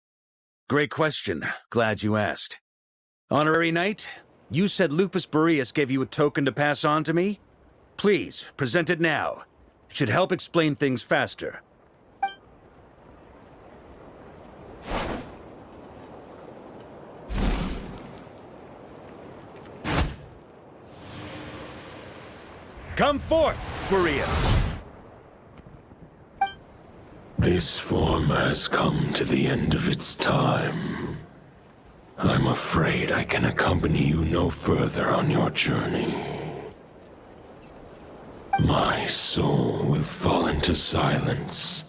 Great question. Glad you asked. Honorary Knight, you said Lupus Boreas gave you a token to pass on to me? Please, present it now. It should help explain things faster. Come forth, Boreas! This form has come to the end of its time. I'm afraid I can accompany you no further on your journey. My soul will fall into silence,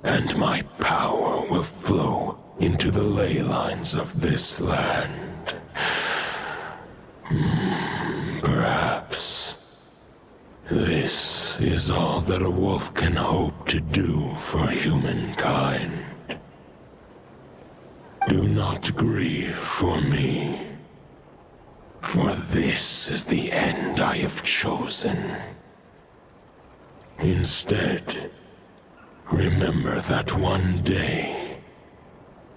and my power will flow into the ley lines of this land. Perhaps this is all that a wolf can hope to do for humankind. Do not grieve for me, for this is the end I have chosen. Instead, remember that one day,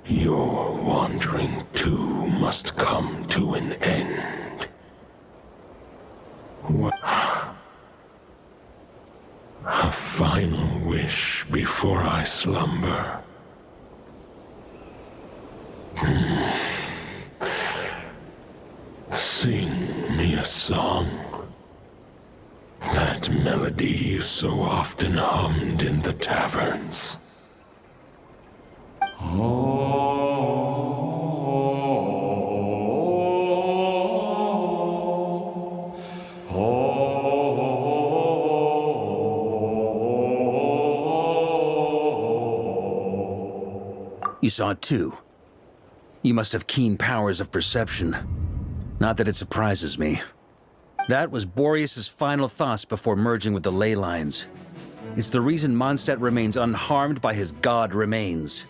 your wandering too must come to an end. A final wish before I slumber. Sing me a song. That melody you so often hummed in the taverns. You saw it too. You must have keen powers of perception. Not that it surprises me. That was Boreas' final thoughts before merging with the ley lines. It's the reason Mondstadt remains unharmed by his god remains.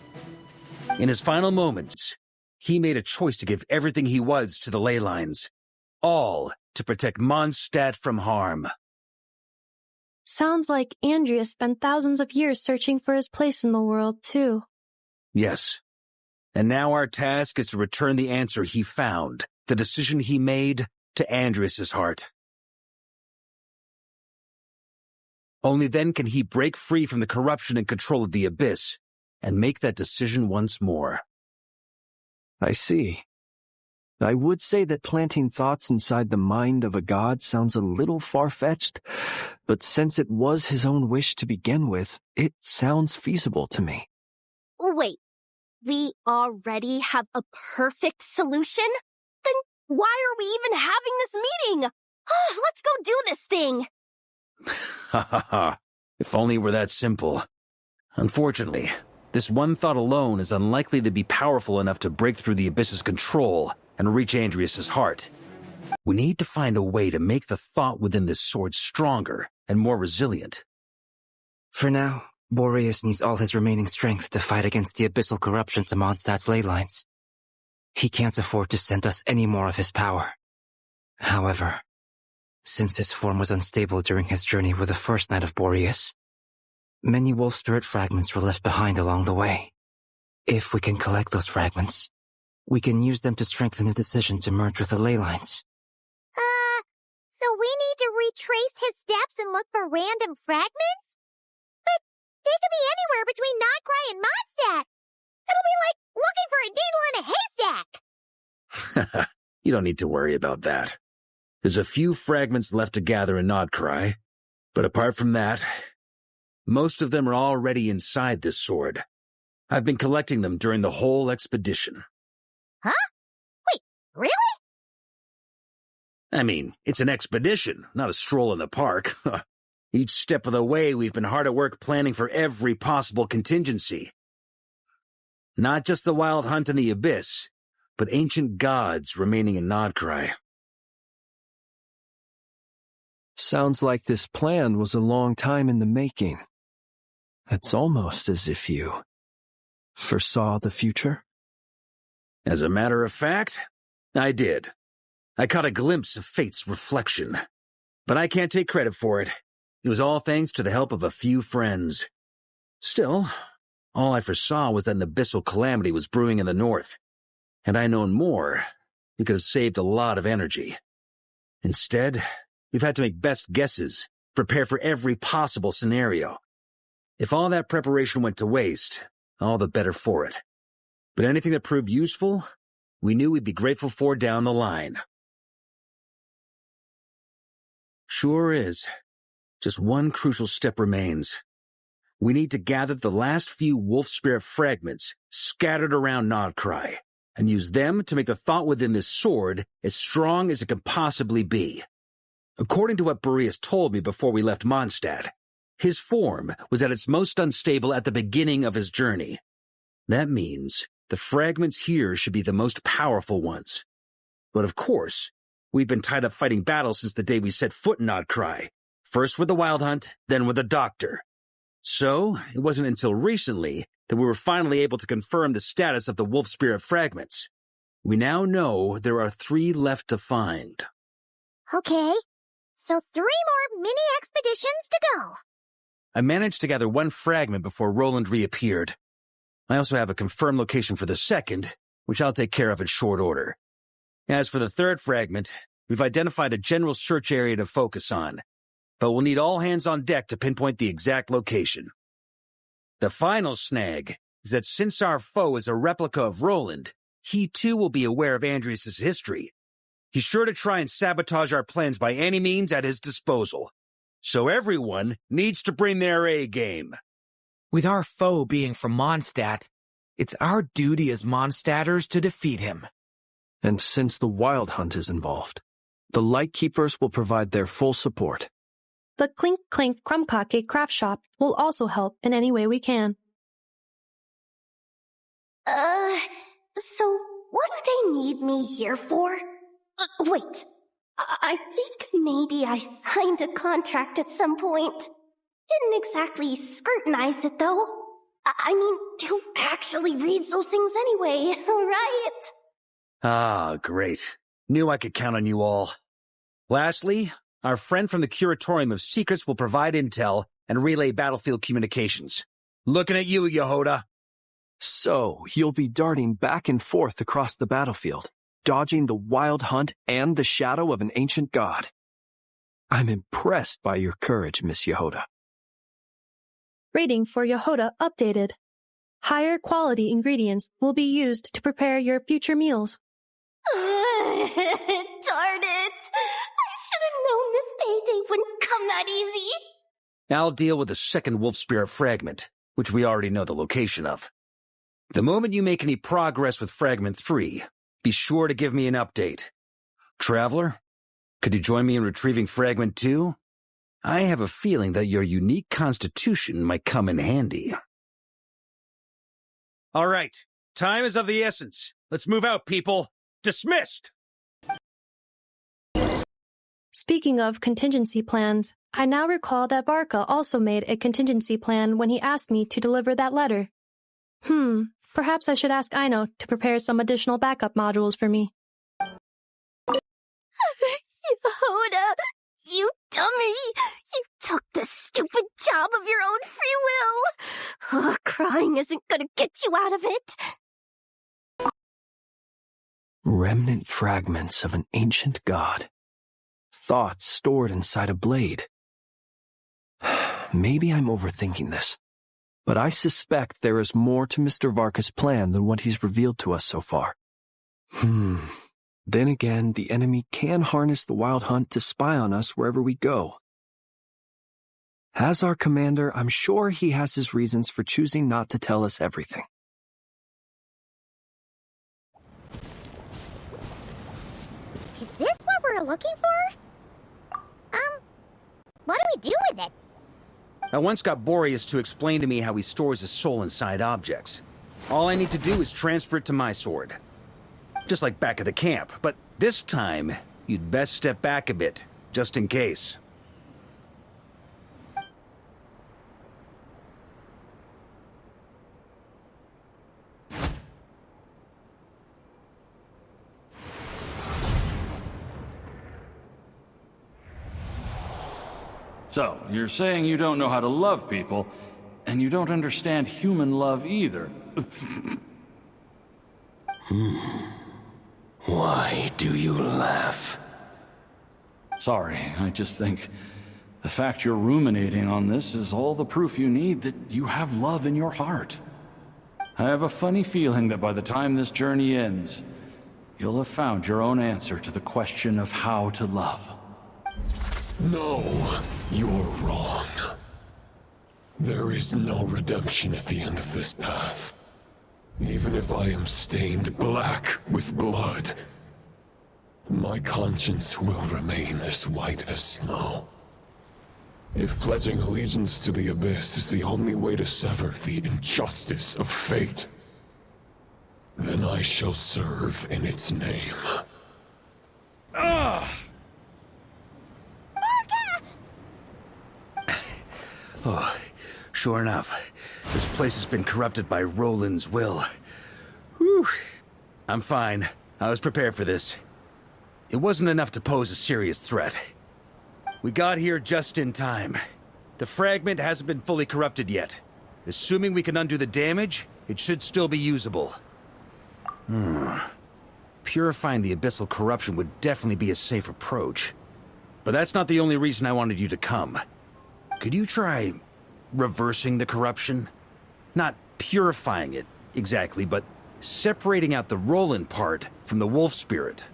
In his final moments, he made a choice to give everything he was to the ley lines. All to protect Mondstadt from harm. Sounds like Andreas spent thousands of years searching for his place in the world, too. Yes. And now our task is to return the answer he found, the decision he made, to Andreas' heart. Only then can he break free from the corruption and control of the Abyss, and make that decision once more. I see. I would say that planting thoughts inside the mind of a god sounds a little far-fetched, but since it was his own wish to begin with, it sounds feasible to me. Wait, we already have a perfect solution? Then why are we even having this meeting? Let's go do this thing! Ha ha ha. If only it were that simple. Unfortunately, this one thought alone is unlikely to be powerful enough to break through the Abyss's control and reach Andrias' heart. We need to find a way to make the thought within this sword stronger and more resilient. For now, Boreas needs all his remaining strength to fight against the abyssal corruption to Mondstadt's ley lines. He can't afford to send us any more of his power. However, since his form was unstable during his journey with the first Knight of Boreas, many wolf spirit fragments were left behind along the way. If we can collect those fragments, we can use them to strengthen the decision to merge with the ley lines. So we need to retrace his steps and look for random fragments? But they could be anywhere between Notcry and Mondstadt. It'll be like looking for a needle in a haystack. You don't need to worry about that. There's a few fragments left to gather in Notcry, but apart from that, most of them are already inside this sword. I've been collecting them during the whole expedition. Huh? Wait, really? I mean, it's an expedition, not a stroll in the park. Each step of the way, we've been hard at work planning for every possible contingency. Not just the wild hunt in the abyss, but ancient gods remaining in Notcry. Sounds like this plan was a long time in the making. It's almost as if you foresaw the future. As a matter of fact, I did. I caught a glimpse of fate's reflection. But I can't take credit for it. It was all thanks to the help of a few friends. Still, all I foresaw was that an abyssal calamity was brewing in the north. Had I known more, we could have saved a lot of energy. Instead, we've had to make best guesses, prepare for every possible scenario. If all that preparation went to waste, all the better for it. But anything that proved useful, we knew we'd be grateful for down the line. Sure is. Just one crucial step remains. We need to gather the last few wolf spirit fragments scattered around Notcry, and use them to make the thought within this sword as strong as it can possibly be. According to what Boreas told me before we left Mondstadt, his form was at its most unstable at the beginning of his journey. That means the fragments here should be the most powerful ones. But of course, we've been tied up fighting battles since the day we set foot in Notcry, first with the Wild Hunt, then with the Doctor. So, it wasn't until recently that we were finally able to confirm the status of the wolf spirit fragments. We now know there are 3 left to find. Okay, so 3 more mini-expeditions to go. I managed to gather 1 fragment before Roland reappeared. I also have a confirmed location for the second, which I'll take care of in short order. As for the 3rd fragment, we've identified a general search area to focus on, but we'll need all hands on deck to pinpoint the exact location. The final snag is that since our foe is a replica of Roland, he too will be aware of Andrias' history. He's sure to try and sabotage our plans by any means at his disposal. So everyone needs to bring their A-game. With our foe being from Mondstadt, it's our duty as Mondstadters to defeat him. And since the Wild Hunt is involved, the Lightkeepers will provide their full support. The Clink Clink Krumkake craft shop will also help in any way we can. So what do they need me here for? Wait, I think maybe I signed a contract at some point. Didn't exactly scrutinize it, though. I mean, who actually reads those things anyway, right? Ah, great. Knew I could count on you all. Lastly, our friend from the Curatorium of Secrets will provide intel and relay battlefield communications. Looking at you, Yehoda. So, you'll be darting back and forth across the battlefield, dodging the Wild Hunt and the shadow of an ancient god. I'm impressed by your courage, Miss Yehoda. Rating for Yehoda updated. Higher quality ingredients will be used to prepare your future meals. Darn it! I should have known this payday wouldn't come that easy. I'll deal with the second wolf spirit fragment, which we already know the location of. The moment you make any progress with Fragment 3, be sure to give me an update. Traveler, could you join me in retrieving Fragment 2? I have a feeling that your unique constitution might come in handy. All right. Time is of the essence. Let's move out, people. Dismissed! Speaking of contingency plans, I now recall that Varka also made a contingency plan when he asked me to deliver that letter. Perhaps I should ask Aino to prepare some additional backup modules for me. Yehuda, you dummy! You took the stupid job of your own free will! Crying isn't gonna get you out of it! Remnant fragments of an ancient god. Thoughts stored inside a blade. Maybe I'm overthinking this, but I suspect there is more to Mr. Varka's plan than what he's revealed to us so far. Then again, the enemy can harness the Wild Hunt to spy on us wherever we go. As our commander, I'm sure he has his reasons for choosing not to tell us everything. Is this what we're looking for? What do we do with it? I once got Boreas to explain to me how he stores his soul inside objects. All I need to do is transfer it to my sword. Just like back at the camp, but this time, you'd best step back a bit, just in case. So, you're saying you don't know how to love people, and you don't understand human love either. Why do you laugh? Sorry, I just think the fact you're ruminating on this is all the proof you need that you have love in your heart. I have a funny feeling that by the time this journey ends, you'll have found your own answer to the question of how to love. No, you're wrong. There is no redemption at the end of this path. Even if I am stained black with blood, my conscience will remain as white as snow. If pledging allegiance to the Abyss is the only way to sever the injustice of fate, then I shall serve in its name. Oh, sure enough, this place has been corrupted by Roland's will. Whew. I'm fine. I was prepared for this. It wasn't enough to pose a serious threat. We got here just in time. The fragment hasn't been fully corrupted yet. Assuming we can undo the damage, it should still be usable. Purifying the abyssal corruption would definitely be a safe approach. But that's not the only reason I wanted you to come. Could you try reversing the corruption? Not purifying it, exactly, but separating out the Roland part from the wolf spirit.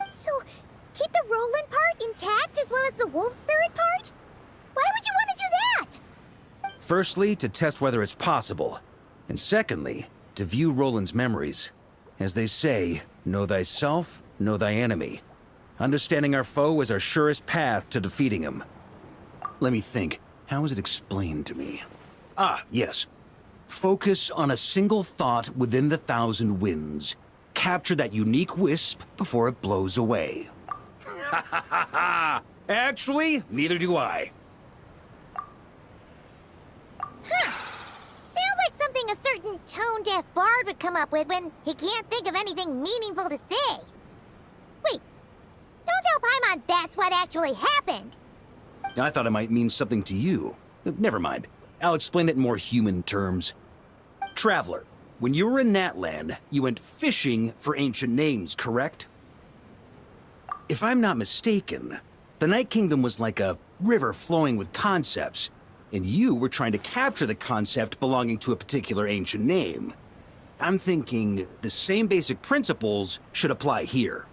So, keep the Roland part intact as well as the wolf spirit part? Why would you want to do that? Firstly, to test whether it's possible. And secondly, to view Roland's memories. As they say, know thyself, know thy enemy. Understanding our foe is our surest path to defeating him. Let me think. How was it explained to me? Yes. Focus on a single thought within the 1,000 winds. Capture that unique wisp before it blows away. Ha ha ha ha! Actually, neither do I. Sounds like something a certain tone-deaf bard would come up with when he can't think of anything meaningful to say. Wait, don't tell Paimon that's what actually happened. I thought it might mean something to you. Never mind. I'll explain it in more human terms. Traveler, when you were in Natlan, you went fishing for ancient names, correct? If I'm not mistaken, the Night Kingdom was like a river flowing with concepts, and you were trying to capture the concept belonging to a particular ancient name. I'm thinking the same basic principles should apply here.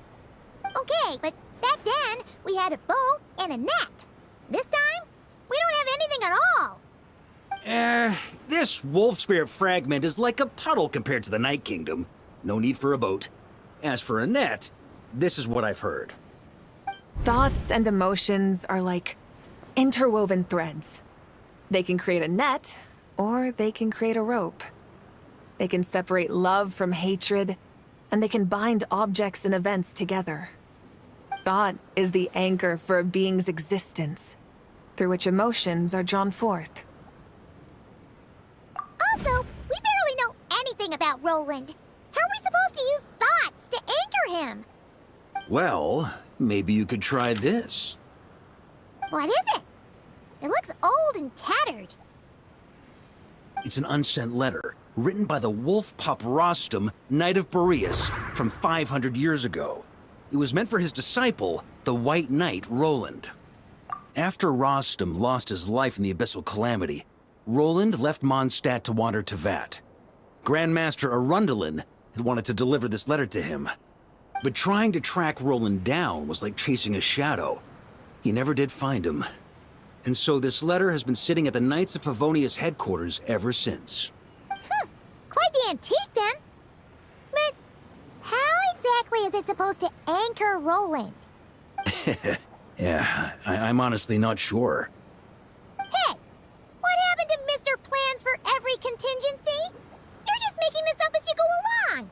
Okay, but back then, we had a bow and a net. This time, we don't have anything at all. This wolf spirit fragment is like a puddle compared to the Night Kingdom. No need for a boat. As for a net, this is what I've heard. Thoughts and emotions are like interwoven threads. They can create a net, or they can create a rope. They can separate love from hatred, and they can bind objects and events together. Thought is the anchor for a being's existence, through which emotions are drawn forth. Also, we barely know anything about Roland. How are we supposed to use thoughts to anchor him? Well, maybe you could try this. What is it? It looks old and tattered. It's an unsent letter, written by the wolf pup Rostam, Knight of Boreas, from 500 years ago. It was meant for his disciple, the White Knight Roland. After Rostam lost his life in the Abyssal Calamity, Roland left Mondstadt to wander to Vat. Grandmaster Arundelen had wanted to deliver this letter to him. But trying to track Roland down was like chasing a shadow. He never did find him. And so this letter has been sitting at the Knights of Favonius headquarters ever since. Quite the antique, then. But how exactly is it supposed to anchor Roland? Yeah, I'm honestly not sure. Hey! What happened to Mr. Plans for every contingency? You're just making this up as you go along!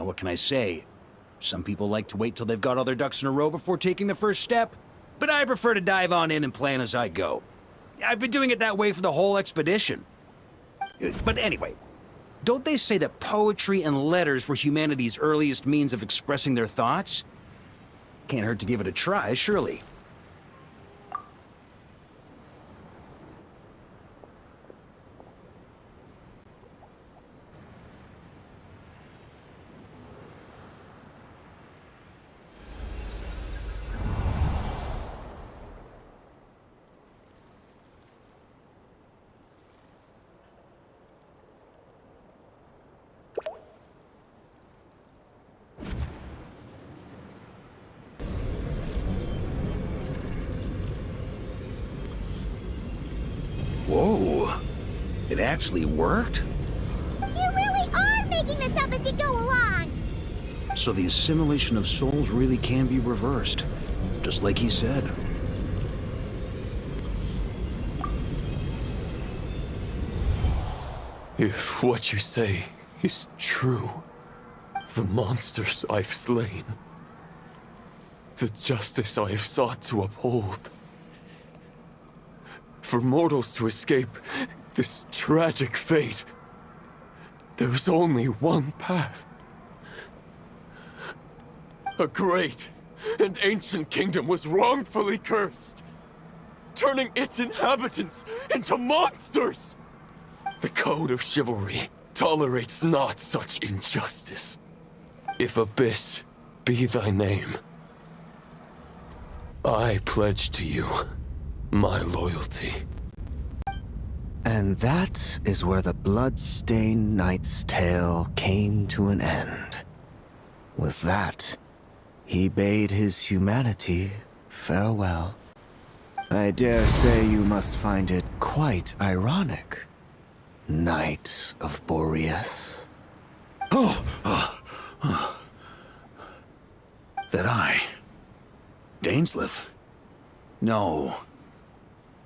What can I say? Some people like to wait till they've got all their ducks in a row before taking the first step, but I prefer to dive on in and plan as I go. I've been doing it that way for the whole expedition. But anyway, don't they say that poetry and letters were humanity's earliest means of expressing their thoughts? Can't hurt to give it a try, surely. Whoa, it actually worked? You really are making this up as you go along! So the assimilation of souls really can be reversed, just like he said. If what you say is true, the monsters I've slain, the justice I have sought to uphold, for mortals to escape this tragic fate, there's only one path. A great and ancient kingdom was wrongfully cursed, turning its inhabitants into monsters! The code of chivalry tolerates not such injustice. If Abyss be thy name, I pledge to you my loyalty. And that is where the blood-stained knight's tale came to an end. With that, he bade his humanity farewell. I dare say you must find it quite ironic, Knight of Boreas. That I... Dainsleif? No.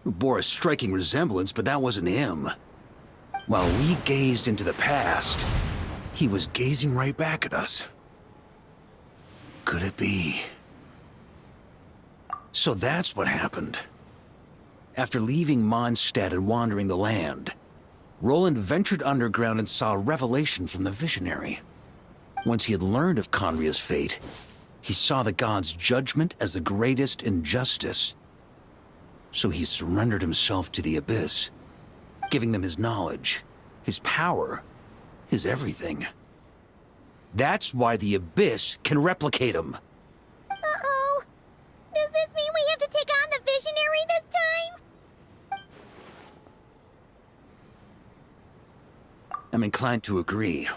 Bore a striking resemblance, but that wasn't him. While we gazed into the past, he was gazing right back at us. Could it be? So that's what happened. After leaving Mondstadt and wandering the land, Roland ventured underground and saw a revelation from the Visionary. Once he had learned of Conria's fate, he saw the gods' judgment as the greatest injustice. So he surrendered himself to the Abyss, giving them his knowledge, his power, his everything. That's why the Abyss can replicate him. Uh-oh. Does this mean we have to take on the Visionary this time? I'm inclined to agree.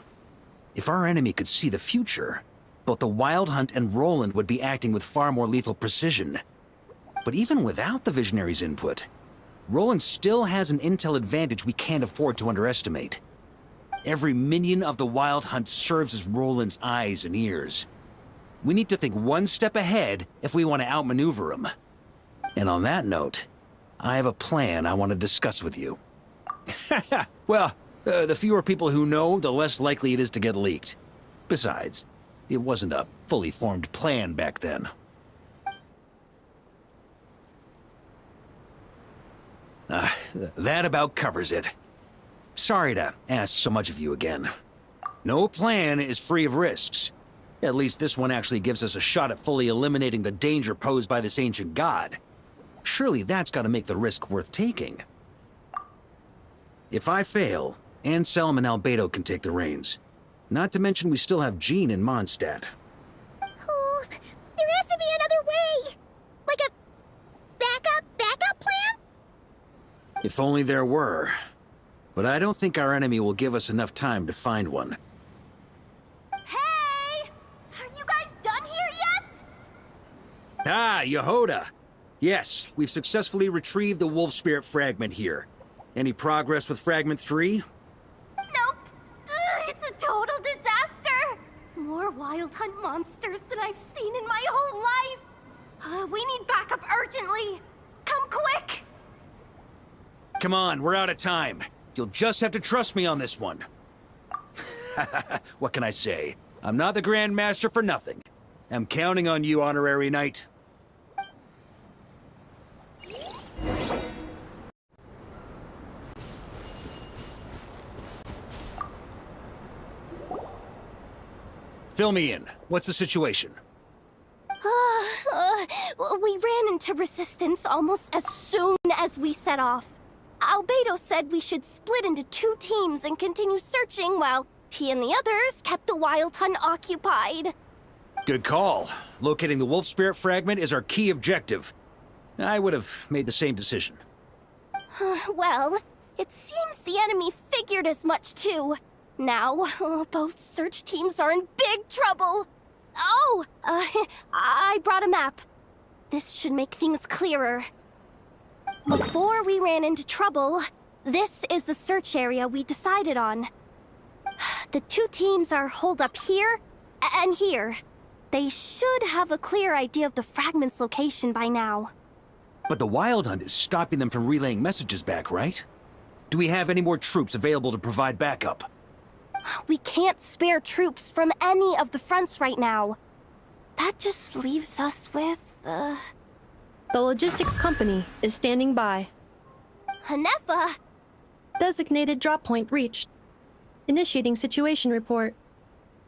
If our enemy could see the future, both the Wild Hunt and Roland would be acting with far more lethal precision. But even without the Visionary's input, Roland still has an intel advantage we can't afford to underestimate. Every minion of the Wild Hunt serves as Roland's eyes and ears. We need to think one step ahead if we want to outmaneuver him. And on that note, I have a plan I want to discuss with you. Well, the fewer people who know, the less likely it is to get leaked. Besides, it wasn't a fully formed plan back then. That about covers it. Sorry to ask so much of you again. No plan is free of risks. At least this one actually gives us a shot at fully eliminating the danger posed by this ancient god. Surely that's got to make the risk worth taking. If I fail, Anselm and Albedo can take the reins. Not to mention we still have Jean in Mondstadt. Oh, there has to be another way! Like a backup plan? If only there were. But I don't think our enemy will give us enough time to find one. Hey! Are you guys done here yet? Ah, Yehoda! Yes, we've successfully retrieved the Wolf Spirit fragment here. Any progress with Fragment 3? Nope. It's a total disaster! More Wild Hunt monsters than I've seen in my whole life! We need backup urgently! Come quick! Come on, we're out of time. You'll just have to trust me on this one. What can I say? I'm not the Grand Master for nothing. I'm counting on you, Honorary Knight. Fill me in. What's the situation? We ran into resistance almost as soon as we set off. Albedo said we should split into 2 teams and continue searching while he and the others kept the Wild Hunt occupied. Good call. Locating the Wolf Spirit fragment is our key objective. I would have made the same decision. Well, it seems the enemy figured as much too. Now, both search teams are in big trouble. Oh, I brought a map. This should make things clearer. Before we ran into trouble, this is the search area we decided on. The 2 teams are holed up here and here. They should have a clear idea of the fragment's location by now. But the Wild Hunt is stopping them from relaying messages back, right? Do we have any more troops available to provide backup? We can't spare troops from any of the fronts right now. That just leaves us with, The logistics company is standing by. Hanefa! Designated drop point reached. Initiating situation report.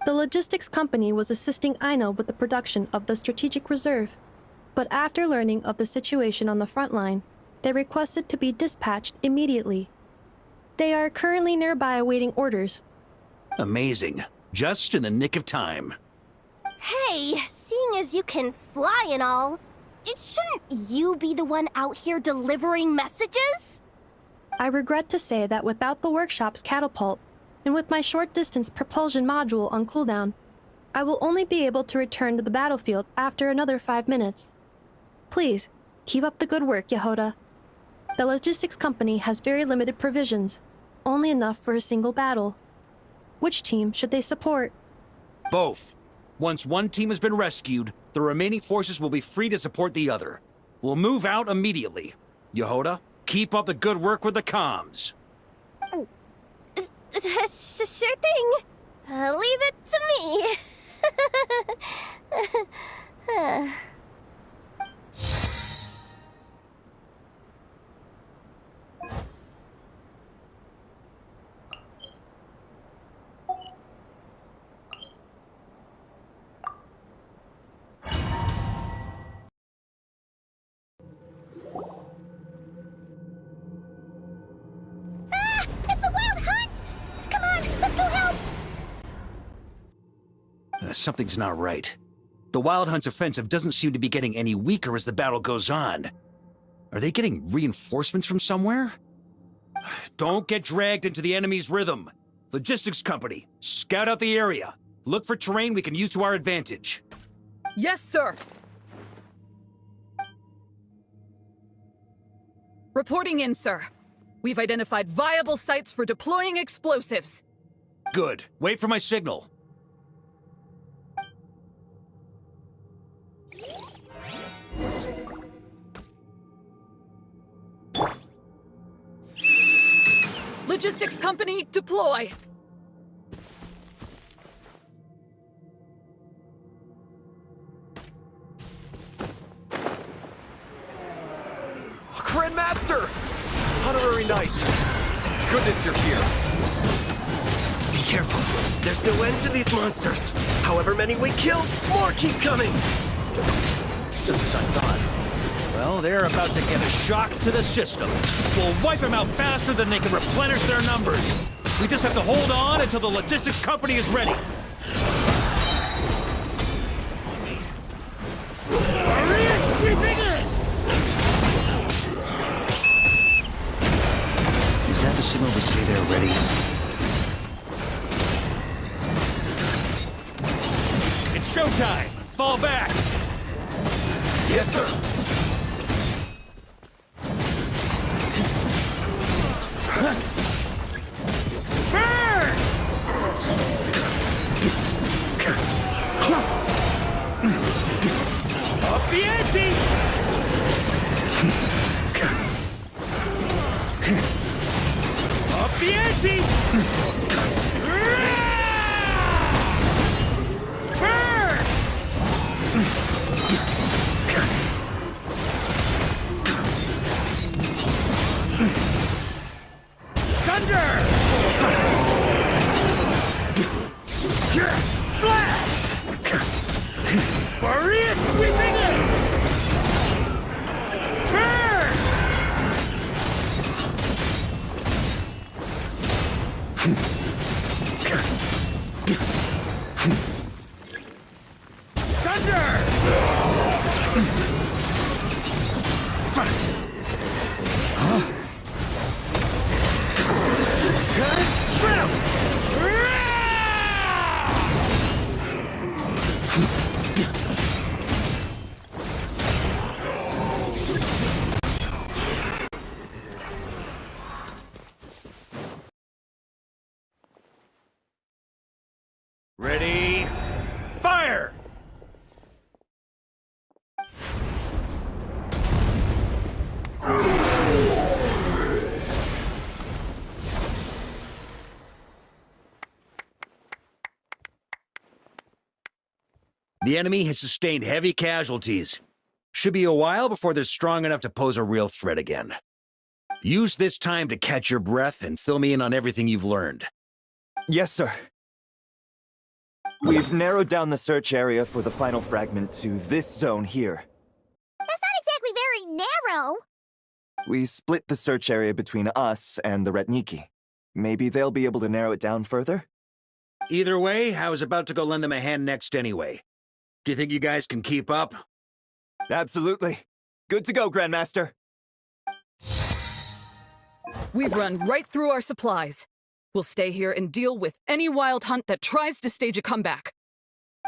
The logistics company was assisting Aino with the production of the strategic reserve. But after learning of the situation on the front line, they requested to be dispatched immediately. They are currently nearby awaiting orders. Amazing. Just in the nick of time. Hey, seeing as you can fly and all, shouldn't you be the one out here delivering messages? I regret to say that without the workshop's catapult, and with my short-distance propulsion module on cooldown, I will only be able to return to the battlefield after another 5 minutes. Please, keep up the good work, Yehoda. The logistics company has very limited provisions, only enough for a single battle. Which team should they support? Both. Once one team has been rescued, the remaining forces will be free to support the other. We'll move out immediately. Yehoda, keep up the good work with the comms. Sure thing. Leave it to me. It's the Wild Hunt! Come on, let's go help! Something's not right. The Wild Hunt's offensive doesn't seem to be getting any weaker as the battle goes on. Are they getting reinforcements from somewhere? Don't get dragged into the enemy's rhythm. Logistics company, scout out the area. Look for terrain we can use to our advantage. Yes, sir. Reporting in, sir. We've identified viable sites for deploying explosives. Good. Wait for my signal. Logistics company, deploy! Grandmaster! Honorary Knight! Thank goodness you're here. Be careful. There's no end to these monsters. However many we kill, more keep coming. Just as I thought. Well, they're about to get a shock to the system. We'll wipe them out faster than they can replenish their numbers. We just have to hold on until the logistics company is ready. Is that the signal to say they're ready? It's showtime! Fall back! Yes, sir! Burn! Up the ante! Up the ante! Burn! Thunder! Flash! Boreas sweeping in! Burn! Ready, fire! The enemy has sustained heavy casualties. Should be a while before they're strong enough to pose a real threat again. Use this time to catch your breath and fill me in on everything you've learned. Yes, sir. We've narrowed down the search area for the final fragment to this zone here. That's not exactly very narrow. We split the search area between us and the Retniki. Maybe they'll be able to narrow it down further? Either way, I was about to go lend them a hand next anyway. Do you think you guys can keep up? Absolutely. Good to go, Grandmaster. We've run right through our supplies. We'll stay here and deal with any wild hunt that tries to stage a comeback.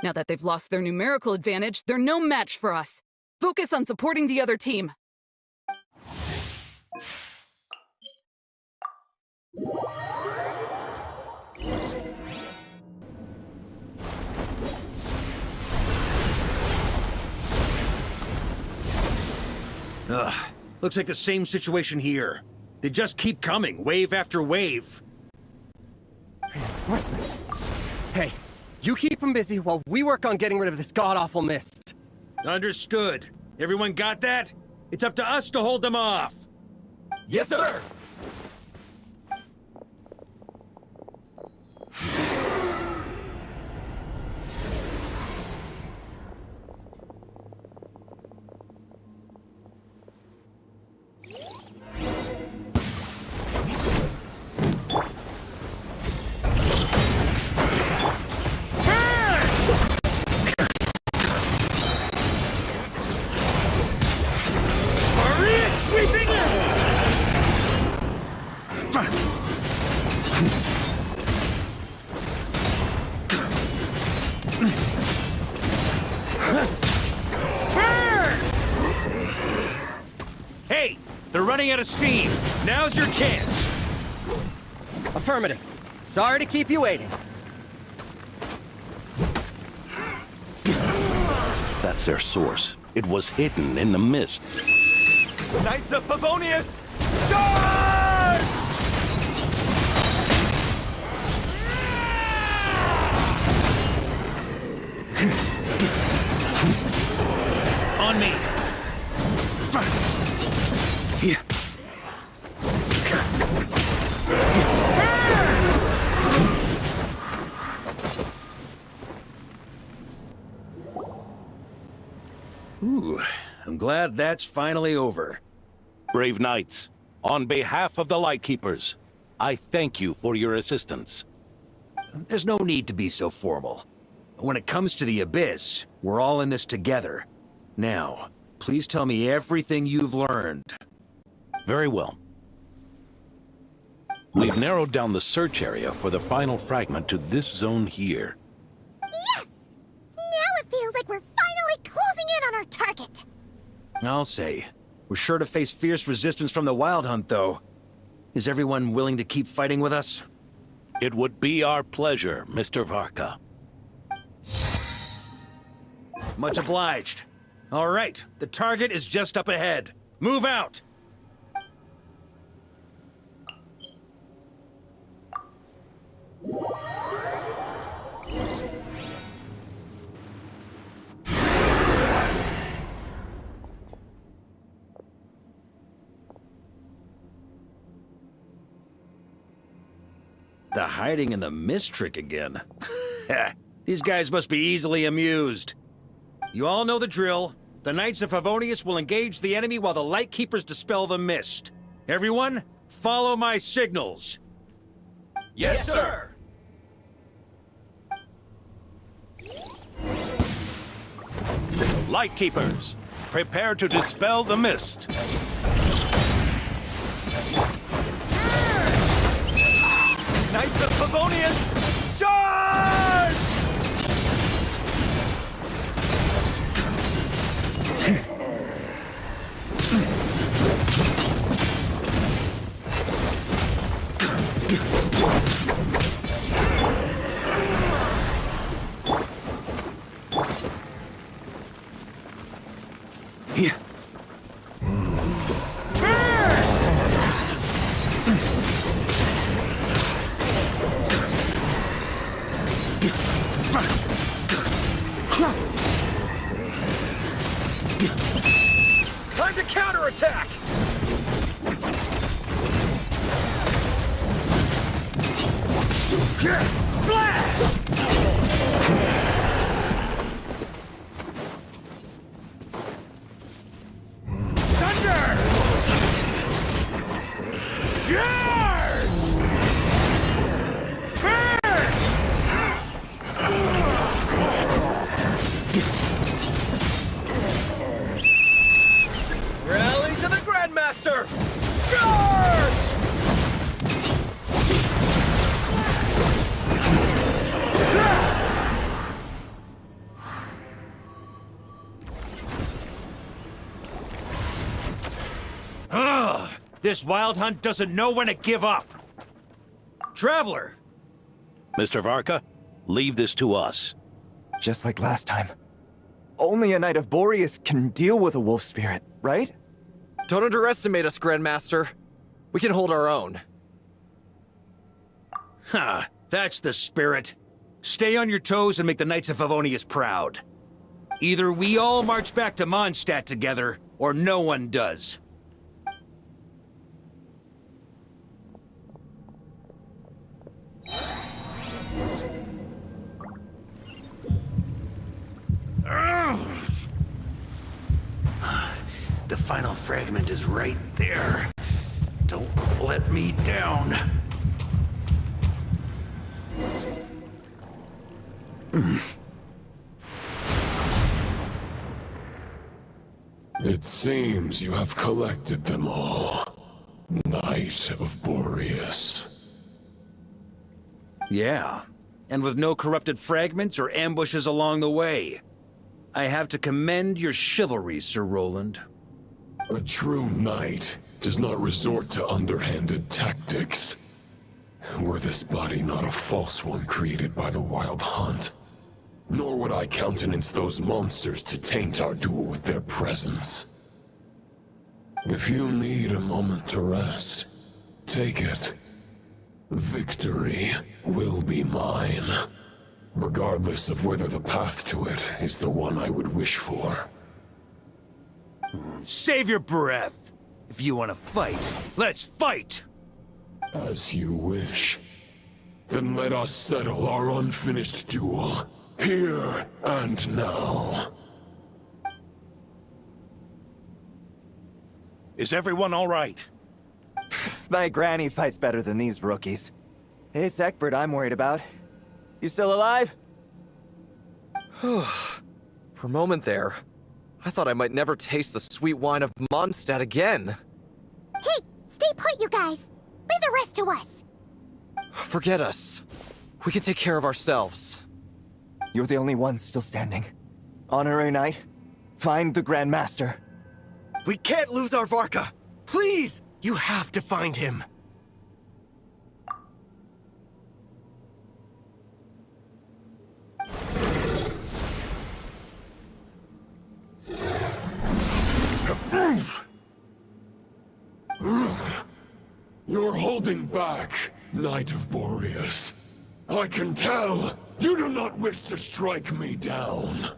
Now that they've lost their numerical advantage, they're no match for us. Focus on supporting the other team. Ugh, looks like the same situation here. They just keep coming, wave after wave. Reinforcements. Hey, you keep them busy while we work on getting rid of this god-awful mist. Understood. Everyone got that? It's up to us to hold them off. Yes, sir! Hey, they're running out of steam. Now's your chance. Affirmative. Sorry to keep you waiting. That's their source. It was hidden in the mist. Knights of Favonius! Charge! On me! Ooh, I'm glad that's finally over. Brave knights, on behalf of the Lightkeepers, I thank you for your assistance. There's no need to be so formal. When it comes to the Abyss, we're all in this together. Now, please tell me everything you've learned. Very well. We've narrowed down the search area for the final fragment to this zone here. Yes! Now it feels like we're finally closing in on our target. I'll say. We're sure to face fierce resistance from the Wild Hunt, though. Is everyone willing to keep fighting with us? It would be our pleasure, Mr. Varka. Much obliged. All right, the target is just up ahead. Move out! The hiding in the mist trick again. These guys must be easily amused. You all know the drill. The Knights of Favonius will engage the enemy while the Lightkeepers dispel the mist. Everyone, follow my signals. Yes, sir! Lightkeepers, prepare to dispel the mist. Knights of Favonius, charge! Here. Time to counterattack! Flash! Thunder! Charge! Burn! Rally to the Grandmaster! Charge! Ugh! This Wild Hunt doesn't know when to give up. Traveler! Mr. Varka, leave this to us. Just like last time. Only a Knight of Boreas can deal with a wolf spirit, right? Don't underestimate us, Grandmaster. We can hold our own. Ha! That's the spirit. Stay on your toes and make the Knights of Favonius proud. Either we all march back to Mondstadt together, or no one does. The final fragment is right there. Don't let me down. It seems you have collected them all, Knight of Boreas. Yeah, and with no corrupted fragments or ambushes along the way. I have to commend your chivalry, Sir Roland. A true knight does not resort to underhanded tactics. Were this body not a false one created by the Wild Hunt, nor would I countenance those monsters to taint our duel with their presence. If you need a moment to rest, take it. Victory will be mine. regardless of whether the path to it is the one I would wish for. Save your breath! If you want to fight, let's fight! As you wish. Then let us settle our unfinished duel, here and now. Is everyone all right? My granny fights better than these rookies. It's Egbert I'm worried about. You still alive? For a moment there, I thought I might never taste the sweet wine of Mondstadt again. Hey, stay put, you guys. Leave the rest to us. Forget us. We can take care of ourselves. You're the only one still standing. Honorary Knight, find the Grand Master. We can't lose our Varka! Please! You have to find him! You're holding back, Knight of Boreas. I can tell you do not wish to strike me down.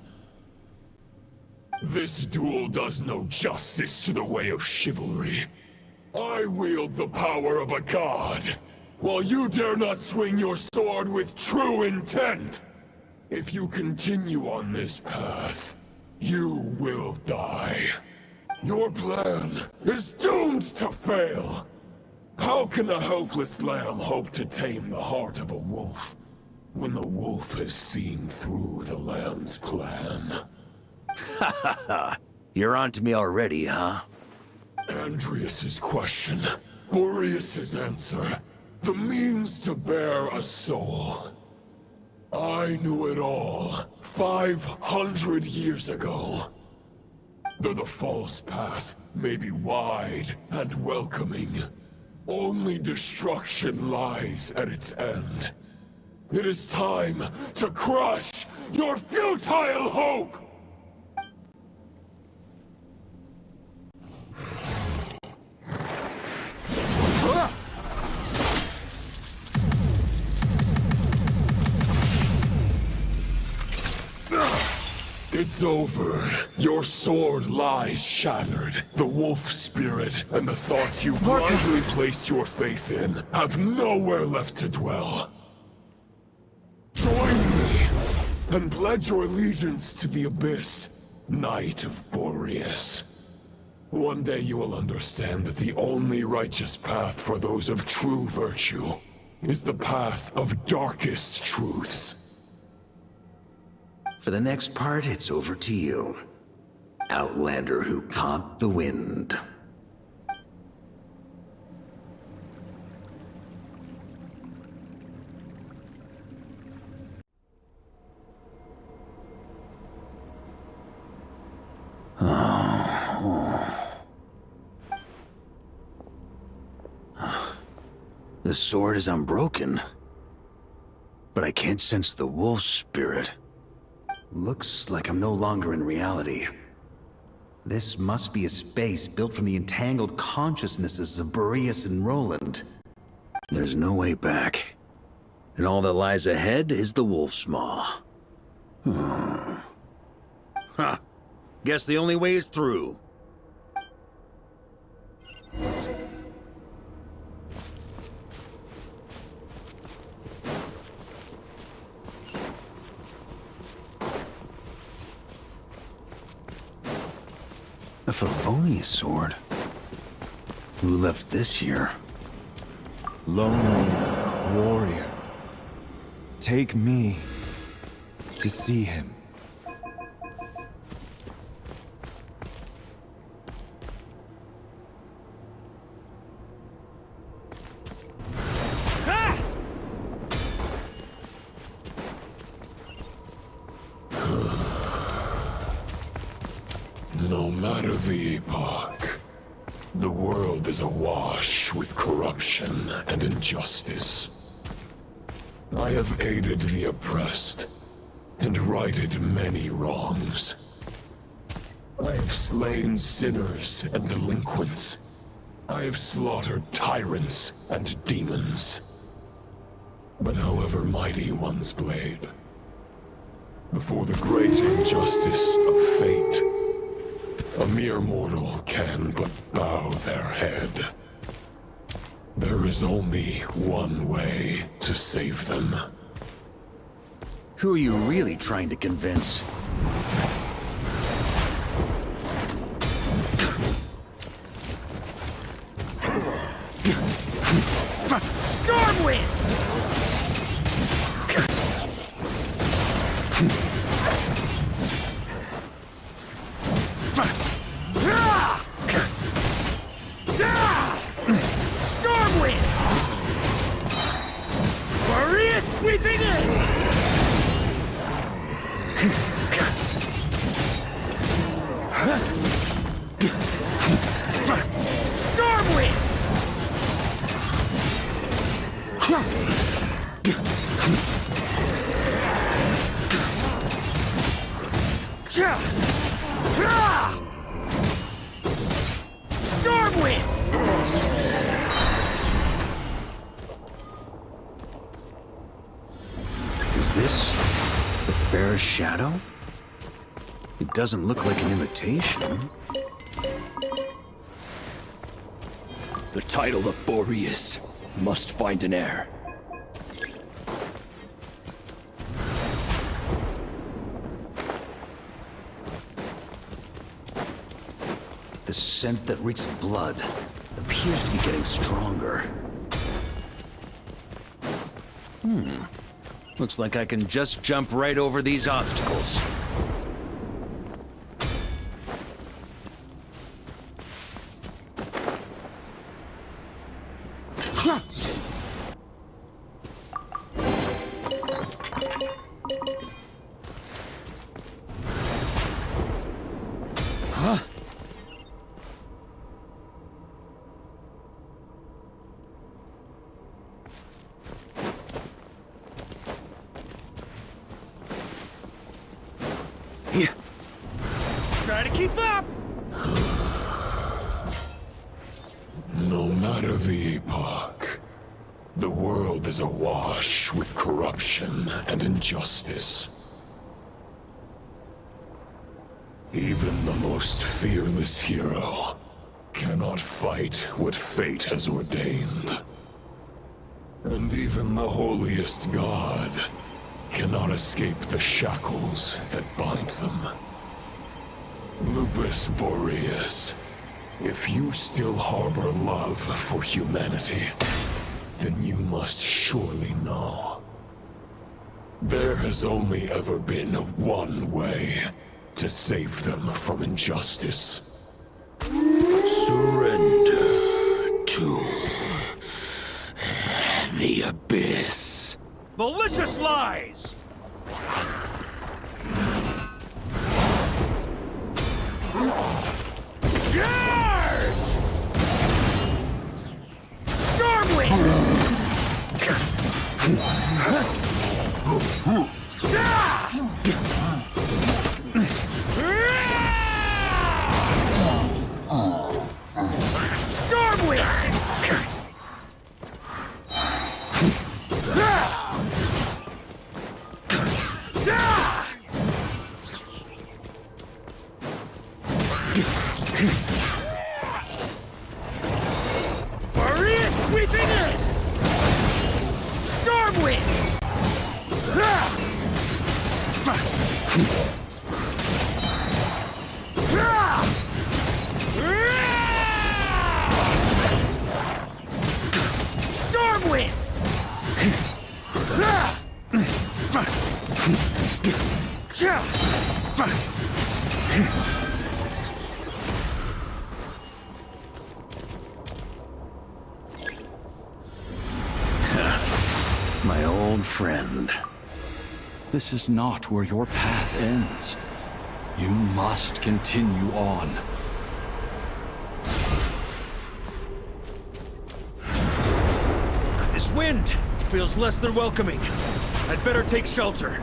This duel does no justice to the way of chivalry. I wield the power of a god, while you dare not swing your sword with true intent. If you continue on this path, you will die. Your plan is doomed to fail. How can a helpless lamb hope to tame the heart of a wolf, when the wolf has seen through the lamb's plan? Ha ha ha! You're on to me already, huh? Andrias's question, Boreas's answer, the means to bear a soul. I knew it all 500 years ago. Though the false path may be wide and welcoming, only destruction lies at its end. It is time to crush your futile hope! It's over. Your sword lies shattered. The wolf spirit and the thoughts you blindly placed your faith in have nowhere left to dwell. Join me and pledge your allegiance to the abyss, Knight of Boreas. One day you will understand that the only righteous path for those of true virtue is the path of darkest truths. For the next part, it's over to you. Outlander who caught the wind. The sword is unbroken, but I can't sense the wolf spirit. Looks like I'm no longer in reality. This must be a space built from the entangled consciousnesses of Boreas and Roland. There's no way back. And all that lies ahead is the wolf's maw. Ha! Guess the only way is through. A Favonius sword? Who left this here? Lonely warrior. Take me to see him. No matter the epoch, the world is awash with corruption and injustice. I have aided the oppressed and righted many wrongs. I have slain sinners and delinquents. I have slaughtered tyrants and demons. But however mighty one's blade, Before the great injustice of fate, a mere mortal can but bow their head. There is only one way to save them. Who are you really trying to convince? Stormwind! Stormwind! Boreas sweeping in! Stormwind! Stormwind! Is this the fairest shadow? It doesn't look like an imitation. The title of Boreas must find an heir. The scent that reeks of blood appears to be getting stronger. Looks like I can just jump right over these obstacles. Huh? Try to keep up! No matter the epoch, the world is awash with corruption and injustice. Even the most fearless hero cannot fight what fate has ordained. And even the holiest god cannot escape the shackles that bind them. Lupus Boreas, if you still harbor love for humanity, then you must surely know. There has only ever been one way to save them from injustice. Surrender to the abyss. Malicious lies! Charge! Stormwind! Boreas sweeping in! Stormwind! Stormwind! My old friend. This is not where your path ends. You must continue on. This wind feels less than welcoming. I'd better take shelter.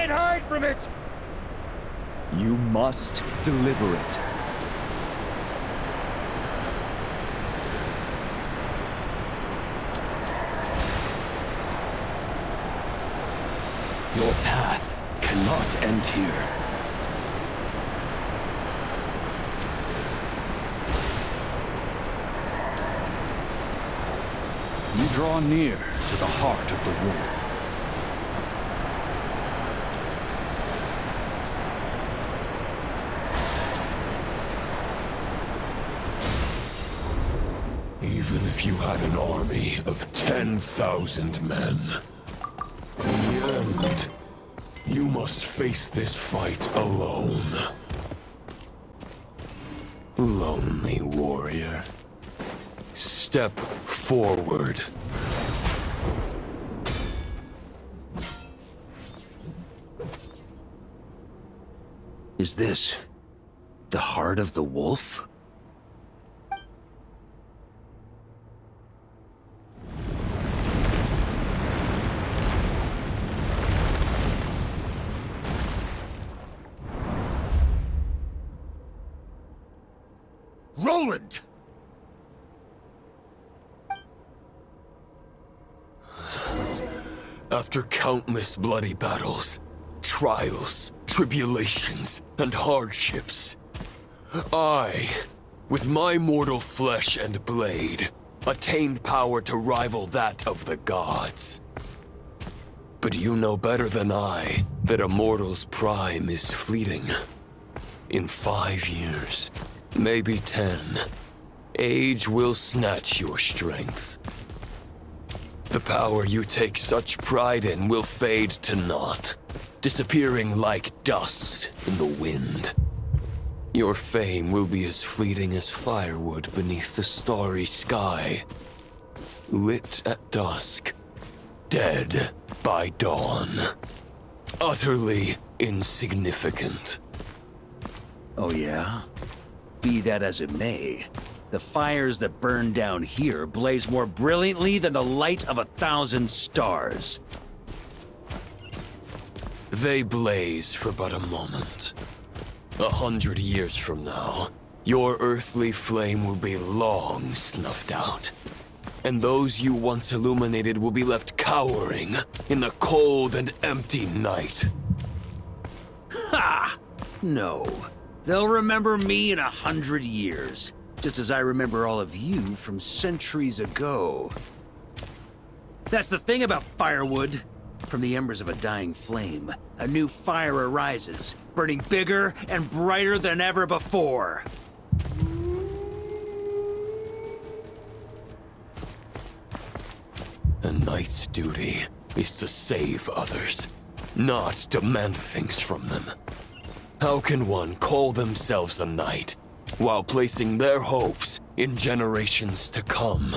can't hide from it! You must deliver it. Your path cannot end here. You draw near to the heart of the wolf. Even if you had an army of 10,000 men, in the end, you must face this fight alone. Lonely warrior. Step forward. Is this the heart of the wolf? Roland! After countless bloody battles, trials, tribulations, and hardships, I, with my mortal flesh and blade, attained power to rival that of the gods. But you know better than I that a mortal's prime is fleeting. In 5 years, maybe 10, age will snatch your strength. The power you take such pride in will fade to naught, disappearing like dust in the wind. Your fame will be as fleeting as firewood beneath the starry sky, lit at dusk, dead by dawn, utterly insignificant. Oh yeah? Be that as it may, the fires that burn down here blaze more brilliantly than the light of 1,000 stars. They blaze for but a moment. 100 years from now, your earthly flame will be long snuffed out, and those you once illuminated will be left cowering in the cold and empty night. Ha! No. They'll remember me in 100 years, just as I remember all of you from centuries ago. That's the thing about firewood. From the embers of a dying flame, a new fire arises, burning bigger and brighter than ever before. A knight's duty is to save others, not demand things from them. How can one call themselves a knight while placing their hopes in generations to come?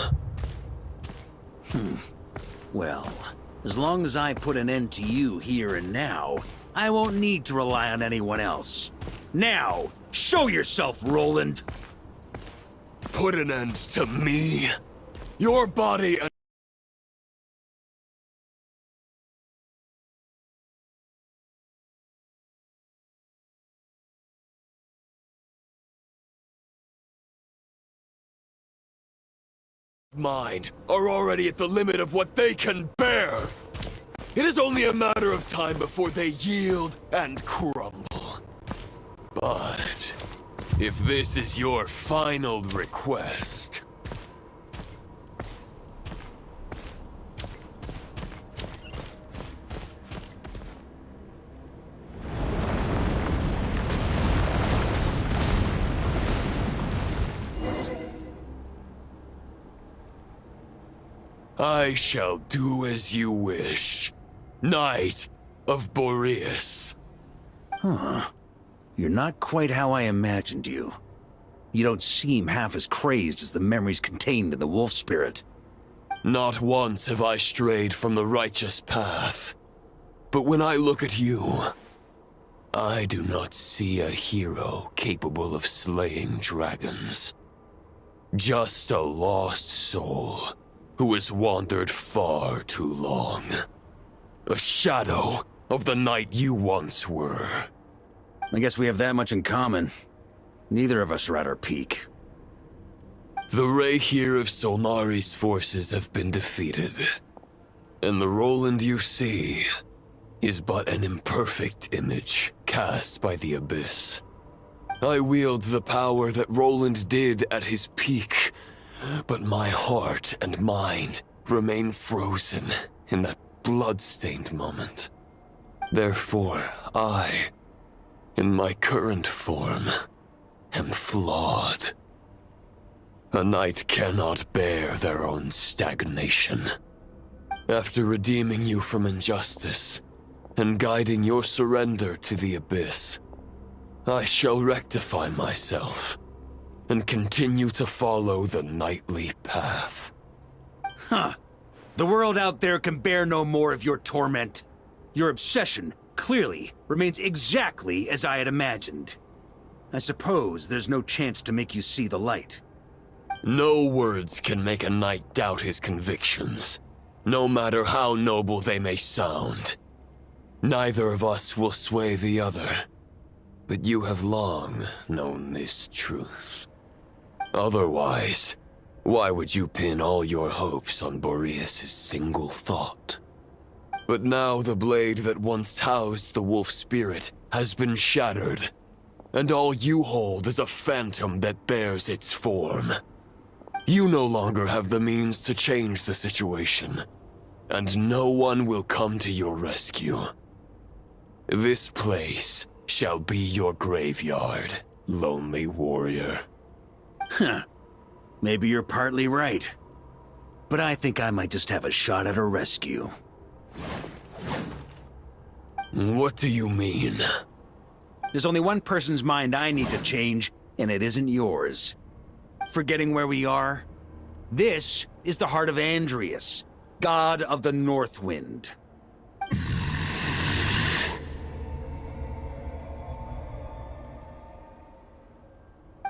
Well, as long as I put an end to you here and now, I won't need to rely on anyone else. Now, show yourself, Roland! Put an end to me? Your body and mind are already at the limit of what they can bear. It is only a matter of time before they yield and crumble. But if this is your final request, I shall do as you wish, Knight of Boreas. Huh. You're not quite how I imagined you. You don't seem half as crazed as the memories contained in the wolf spirit. Not once have I strayed from the righteous path. But when I look at you, I do not see a hero capable of slaying dragons. Just a lost soul who has wandered far too long. A shadow of the knight you once were. I guess we have that much in common. Neither of us are at our peak. The Rayhir of Solnari's forces have been defeated, and the Roland you see is but an imperfect image cast by the Abyss. I wield the power that Roland did at his peak, but my heart and mind remain frozen in that blood-stained moment. Therefore, I, in my current form, am flawed. A knight cannot bear their own stagnation. After redeeming you from injustice and guiding your surrender to the Abyss, I shall rectify myself and continue to follow the knightly path. Huh. The world out there can bear no more of your torment. Your obsession, clearly, remains exactly as I had imagined. I suppose there's no chance to make you see the light. No words can make a knight doubt his convictions, no matter how noble they may sound. Neither of us will sway the other, but you have long known this truth. Otherwise, why would you pin all your hopes on Boreas' single thought? But now the blade that once housed the wolf spirit has been shattered, and all you hold is a phantom that bears its form. You no longer have the means to change the situation, and no one will come to your rescue. This place shall be your graveyard, lonely warrior. Huh. Maybe you're partly right. But I think I might just have a shot at a rescue. What do you mean? There's only one person's mind I need to change, and it isn't yours. Forgetting where we are? This is the heart of Andrias, god of the North Wind.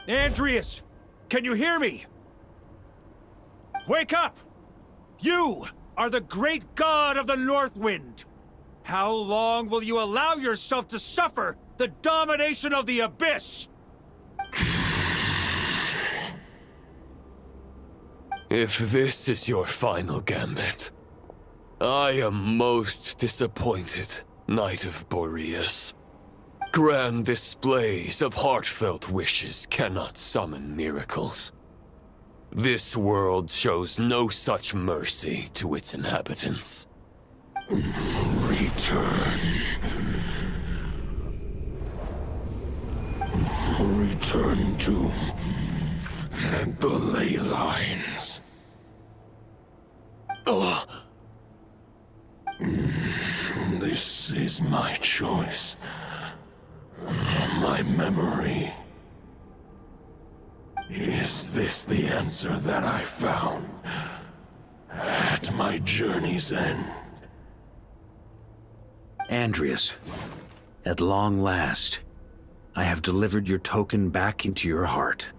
Andrias! Can you hear me? Wake up! You are the great god of the North Wind! How long will you allow yourself to suffer the domination of the Abyss? If this is your final gambit, I am most disappointed, Knight of Boreas. Grand displays of heartfelt wishes cannot summon miracles. This world shows no such mercy to its inhabitants. Return. Return to the ley lines. This is my choice. My memory. Is this the answer that I found at my journey's end? Andrias, at long last, I have delivered your token back into your heart.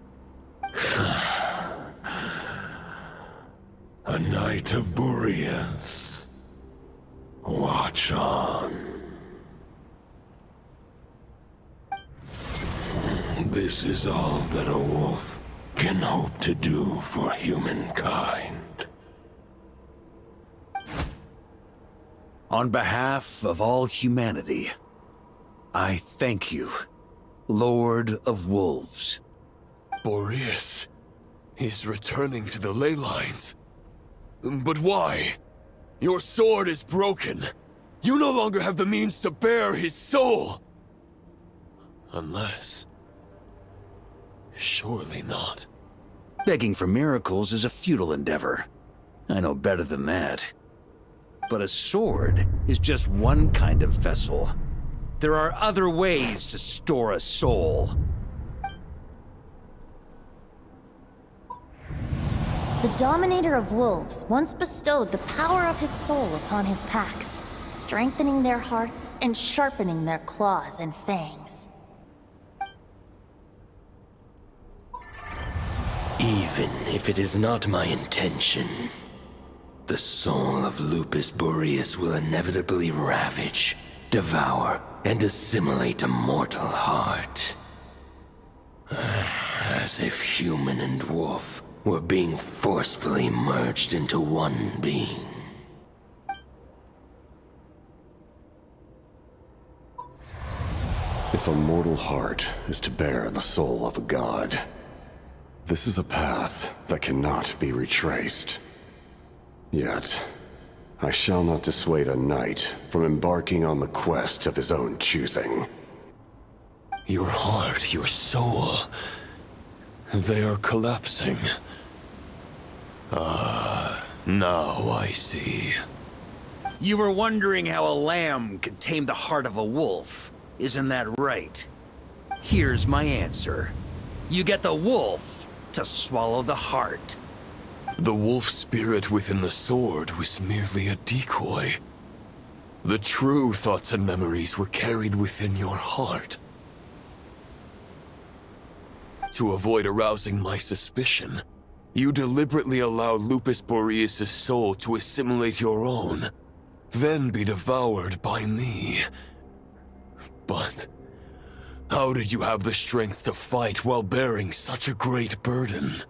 A knight of Boreas. Watch on. This is all that a wolf can hope to do for humankind. On behalf of all humanity, I thank you, Lord of Wolves. Boreas is returning to the ley lines. But why? Your sword is broken. You no longer have the means to bear his soul. Unless... surely not. Begging for miracles is a futile endeavor. I know better than that. But a sword is just one kind of vessel. There are other ways to store a soul. The Dominator of Wolves once bestowed the power of his soul upon his pack, strengthening their hearts and sharpening their claws and fangs. Even if it is not my intention, the soul of Lupus Boreas will inevitably ravage devour, and assimilate a mortal heart. As if human and wolf were being forcefully merged into one being. If a mortal heart is to bear the soul of a god, this is a path that cannot be retraced. Yet, I shall not dissuade a knight from embarking on the quest of his own choosing. Your heart, your soul, they are collapsing. Now I see. You were wondering how a lamb could tame the heart of a wolf, isn't that right? Here's my answer. You get the wolf to swallow the heart. The wolf spirit within the sword was merely a decoy. The true thoughts and memories were carried within your heart. To avoid arousing my suspicion, you deliberately allowed Lupus Boreas' soul to assimilate your own, then be devoured by me. But how did you have the strength to fight while bearing such a great burden?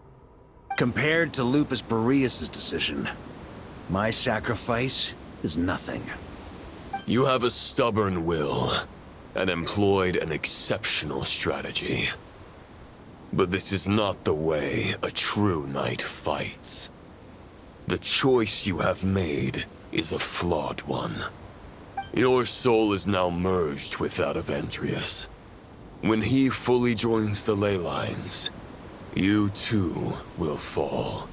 Compared to Lupus Boreas' decision, my sacrifice is nothing. You have a stubborn will, and employed an exceptional strategy. But this is not the way a true knight fights. The choice you have made is a flawed one. Your soul is now merged with that of Andreas. When he fully joins the ley lines, you too will fall.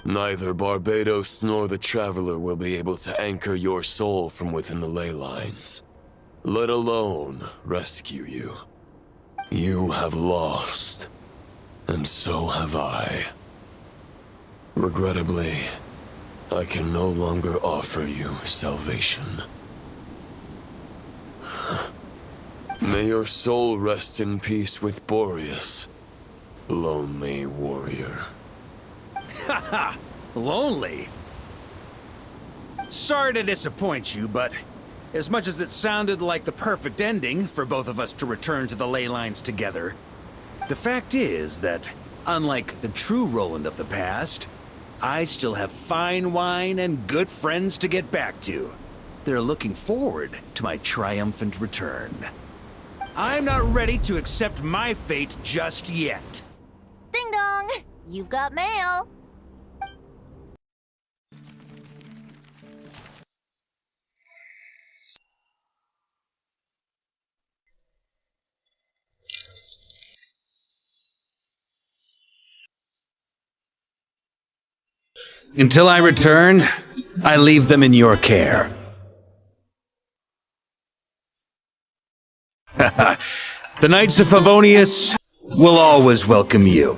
Neither Barbados nor the Traveler will be able to anchor your soul from within the ley lines, let alone rescue you. You have lost, and so have I. Regrettably, I can no longer offer you salvation. May your soul rest in peace with Boreas, lonely warrior. Haha, lonely? Sorry to disappoint you, but as much as it sounded like the perfect ending for both of us to return to the ley lines together, the fact is that, unlike the true Roland of the past, I still have fine wine and good friends to get back to. They're looking forward to my triumphant return. I'm not ready to accept my fate just yet. Ding dong! You've got mail! Until I return, I leave them in your care. The Knights of Favonius will always welcome you.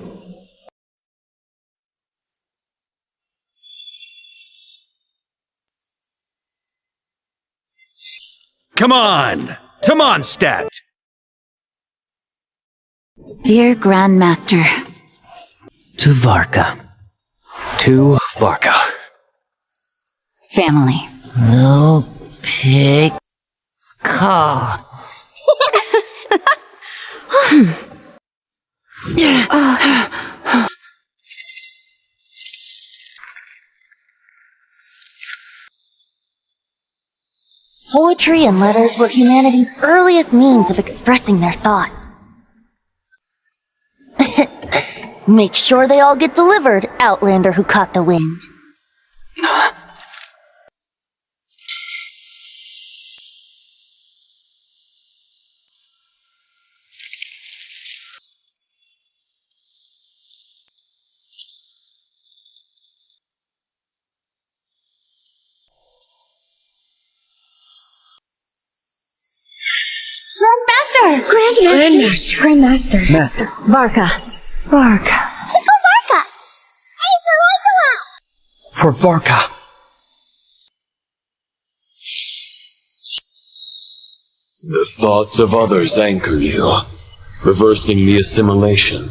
Come on! To Mondstadt! Dear Grandmaster. To Varka. To Varka. Family. No pig call. Poetry and letters were humanity's earliest means of expressing their thoughts. Make sure they all get delivered, Outlander who caught the wind. Grandmaster. Master. Varka. Varka. Varka! Hey, Sarikula! For Varka. The thoughts of others anchor you, reversing the assimilation.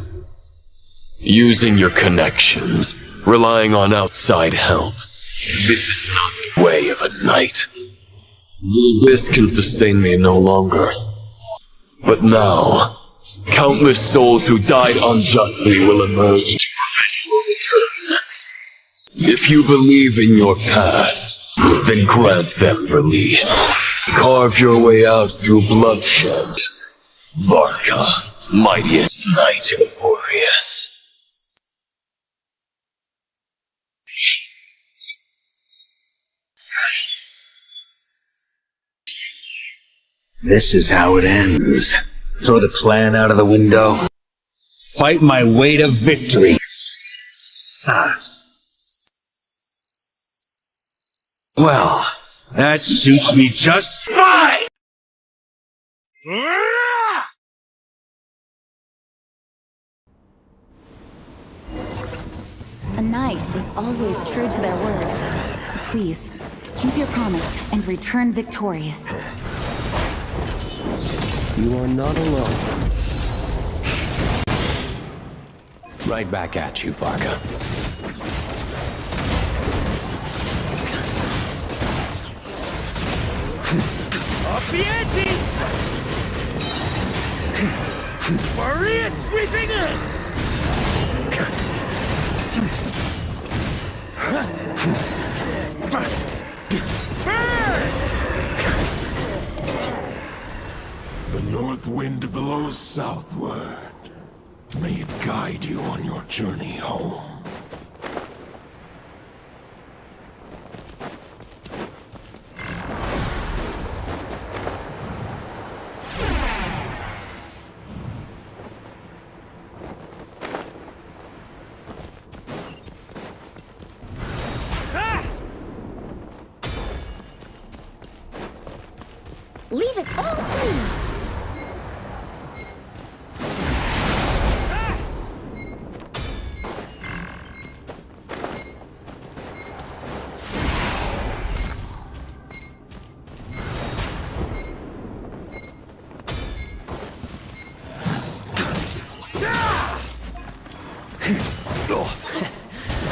Using your connections, relying on outside help. This is not the way of a knight. The abyss can sustain me no longer. But now, countless souls who died unjustly will emerge to prevent your return. If you believe in your path, then grant them release. Carve your way out through bloodshed. Varka, mightiest knight of Boreas. This is how it ends. Throw the plan out of the window. Fight my way to victory. Ah. Well, that suits me just fine! A knight is always true to their word. So please, keep your promise and return victorious. You are not alone. Right back at you, Varka. Up the ante! Boreas sweeping in! Burn! The north wind blows southward. May it guide you on your journey home. Leave it all to me!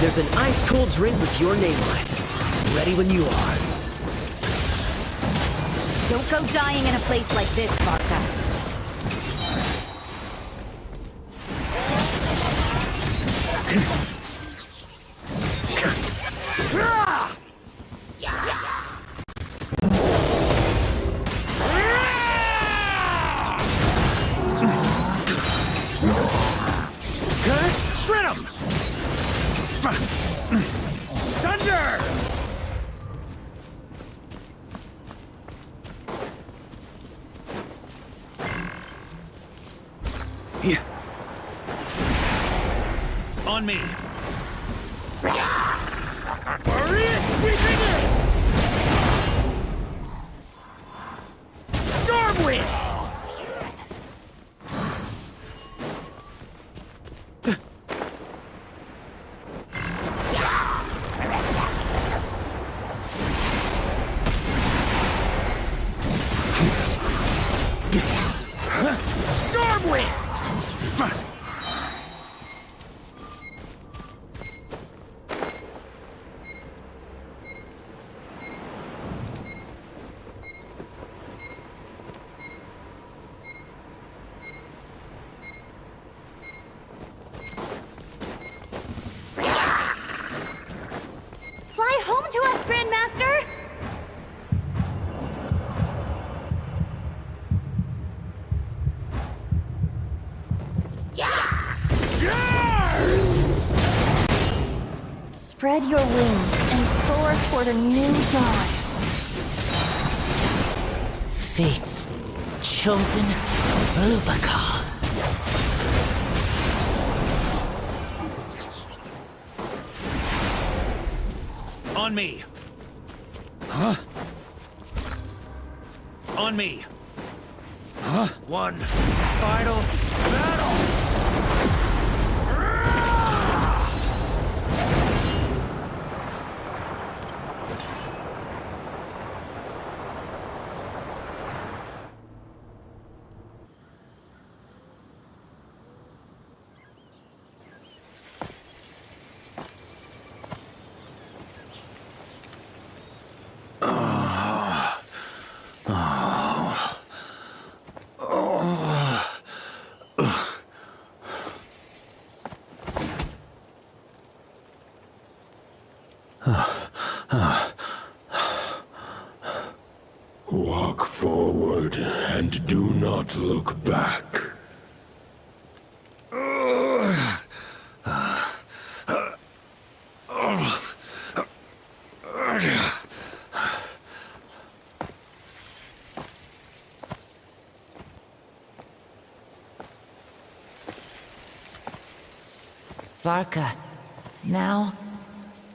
There's an ice-cold drink with your name on it. Ready when you are. Don't go dying in a place like this, Varka. Shred 'em! Thunder! Here. On me. Boreas sweeping in! Stormwind! Stormwind! Fly home to us, Grandmaster! Spread your wings and soar toward a new dawn. Fate's chosen Lubaka. On me. Huh? On me. Huh? One final battle. Walk forward and do not look back. Varka, now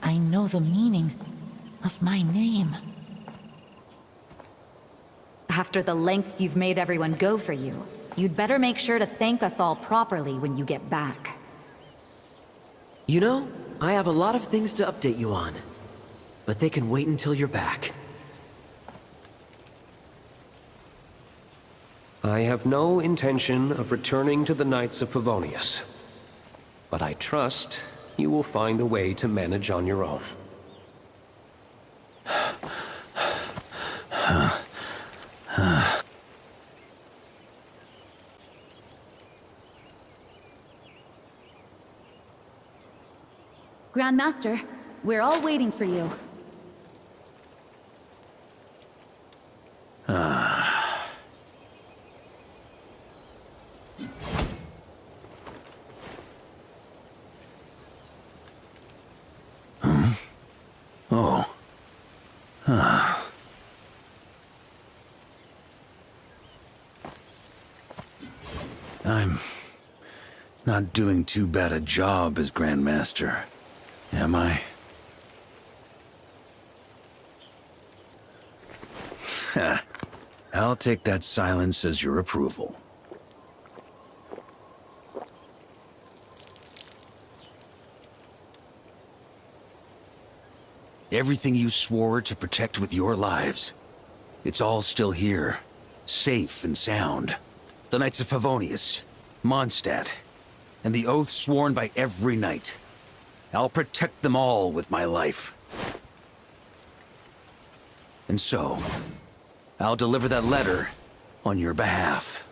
I know the meaning of my name. After the lengths you've made everyone go for you, you'd better make sure to thank us all properly when you get back. You know, I have a lot of things to update you on, but they can wait until you're back. I have no intention of returning to the Knights of Favonius, but I trust you will find a way to manage on your own. Grandmaster, we're all waiting for you. Oh. I'm not doing too bad a job as Grandmaster, am I? I'll take that silence as your approval. Everything you swore to protect with your lives, it's all still here, safe and sound. The Knights of Favonius, Mondstadt, and the oath sworn by every knight. I'll protect them all with my life. And so, I'll deliver that letter on your behalf.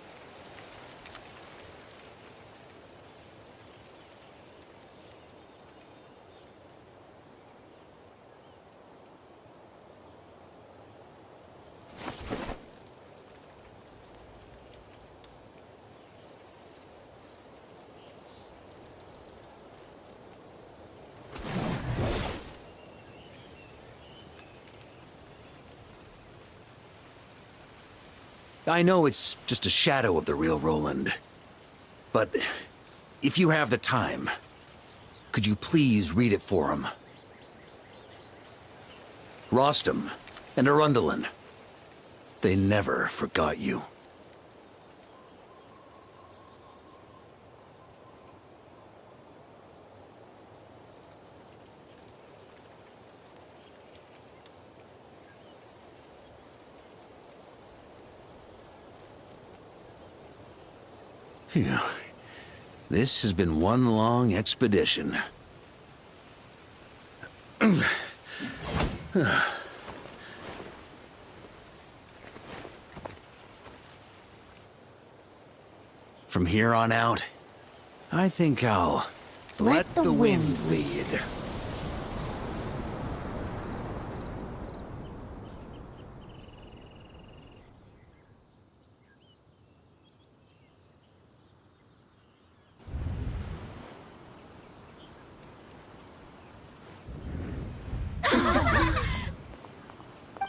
I know it's just a shadow of the real Roland, but if you have the time, could you please read it for him? Rostam and Arundelen, they never forgot you. Phew. This has been one long expedition. From here on out, I think I'll let the wind lead.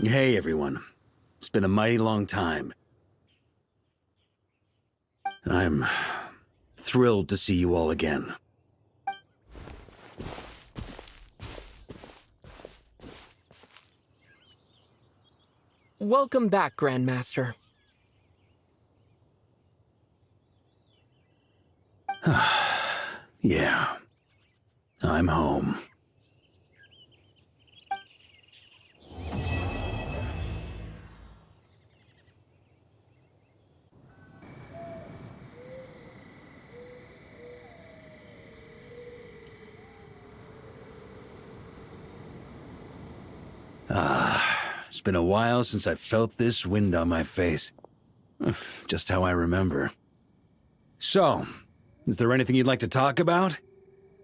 Hey, everyone. It's been a mighty long time. I'm thrilled to see you all again. Welcome back, Grandmaster. Yeah. I'm home. It's been a while since I felt this wind on my face. Just how I remember. So, is there anything you'd like to talk about?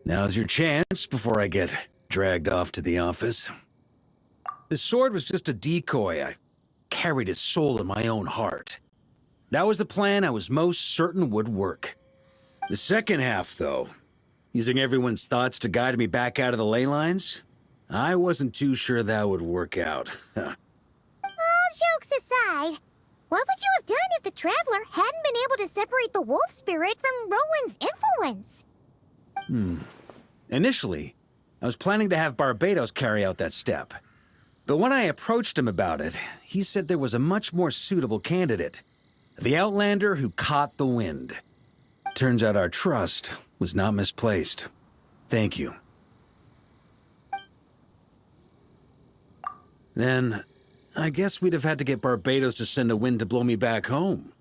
Now's your chance before I get dragged off to the office. The sword was just a decoy. I carried his soul in my own heart. That was the plan I was most certain would work. The second half, though, using everyone's thoughts to guide me back out of the ley lines, I wasn't too sure that would work out. All jokes aside, what would you have done if the Traveler hadn't been able to separate the wolf spirit from Roland's influence? Initially, I was planning to have Barbados carry out that step. But when I approached him about it, he said there was a much more suitable candidate. The Outlander who caught the wind. Turns out our trust was not misplaced. Thank you. Then, I guess we'd have had to get Barbados to send a wind to blow me back home.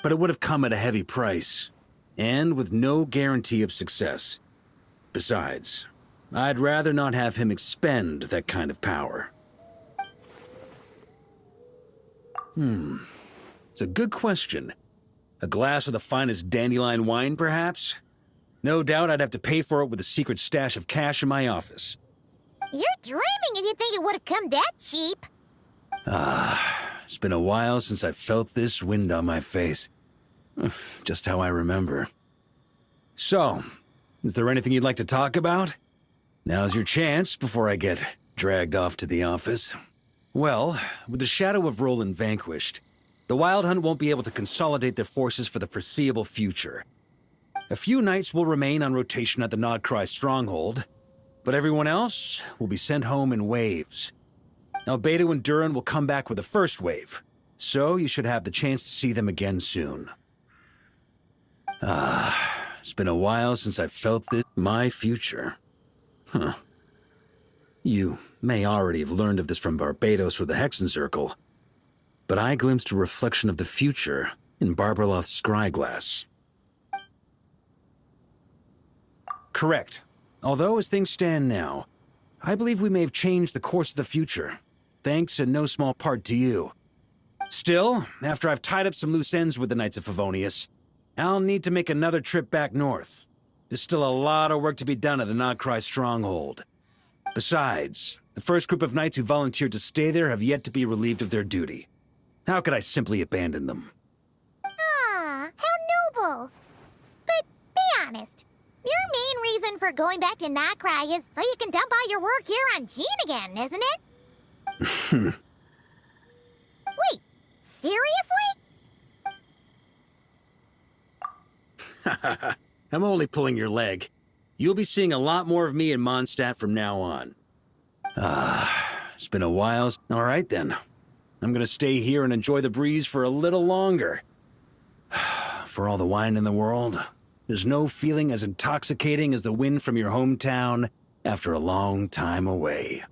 But it would have come at a heavy price, and with no guarantee of success. Besides, I'd rather not have him expend that kind of power. It's a good question. A glass of the finest dandelion wine, perhaps? No doubt I'd have to pay for it with a secret stash of cash in my office. You're dreaming if you think it would have come that cheap. It's been a while since I felt this wind on my face. Just how I remember. So, is there anything you'd like to talk about? Now's your chance before I get dragged off to the office. Well, with the shadow of Roland vanquished, the Wild Hunt won't be able to consolidate their forces for the foreseeable future. A few knights will remain on rotation at the Nodcry stronghold, but everyone else will be sent home in waves. Albedo and Durin will come back with the first wave, so you should have the chance to see them again soon. It's been a while since I felt this. My future. You may already have learned of this from Barbados or the Hexen Circle, but I glimpsed a reflection of the future in Barbarloth's scryglass. Correct. Although, as things stand now, I believe we may have changed the course of the future, thanks in no small part to you. Still, after I've tied up some loose ends with the Knights of Favonius, I'll need to make another trip back north. There's still a lot of work to be done at the Nodcry stronghold. Besides, the first group of knights who volunteered to stay there have yet to be relieved of their duty. How could I simply abandon them? How noble. But be honest, your main reason for going back to Nodcry is so you can dump all your work here on Jean again, isn't it? Wait, seriously? I'm only pulling your leg. You'll be seeing a lot more of me in Mondstadt from now on. It's been a while. All right, then. I'm gonna stay here and enjoy the breeze for a little longer. For all the wine in the world, there's no feeling as intoxicating as the wind from your hometown after a long time away.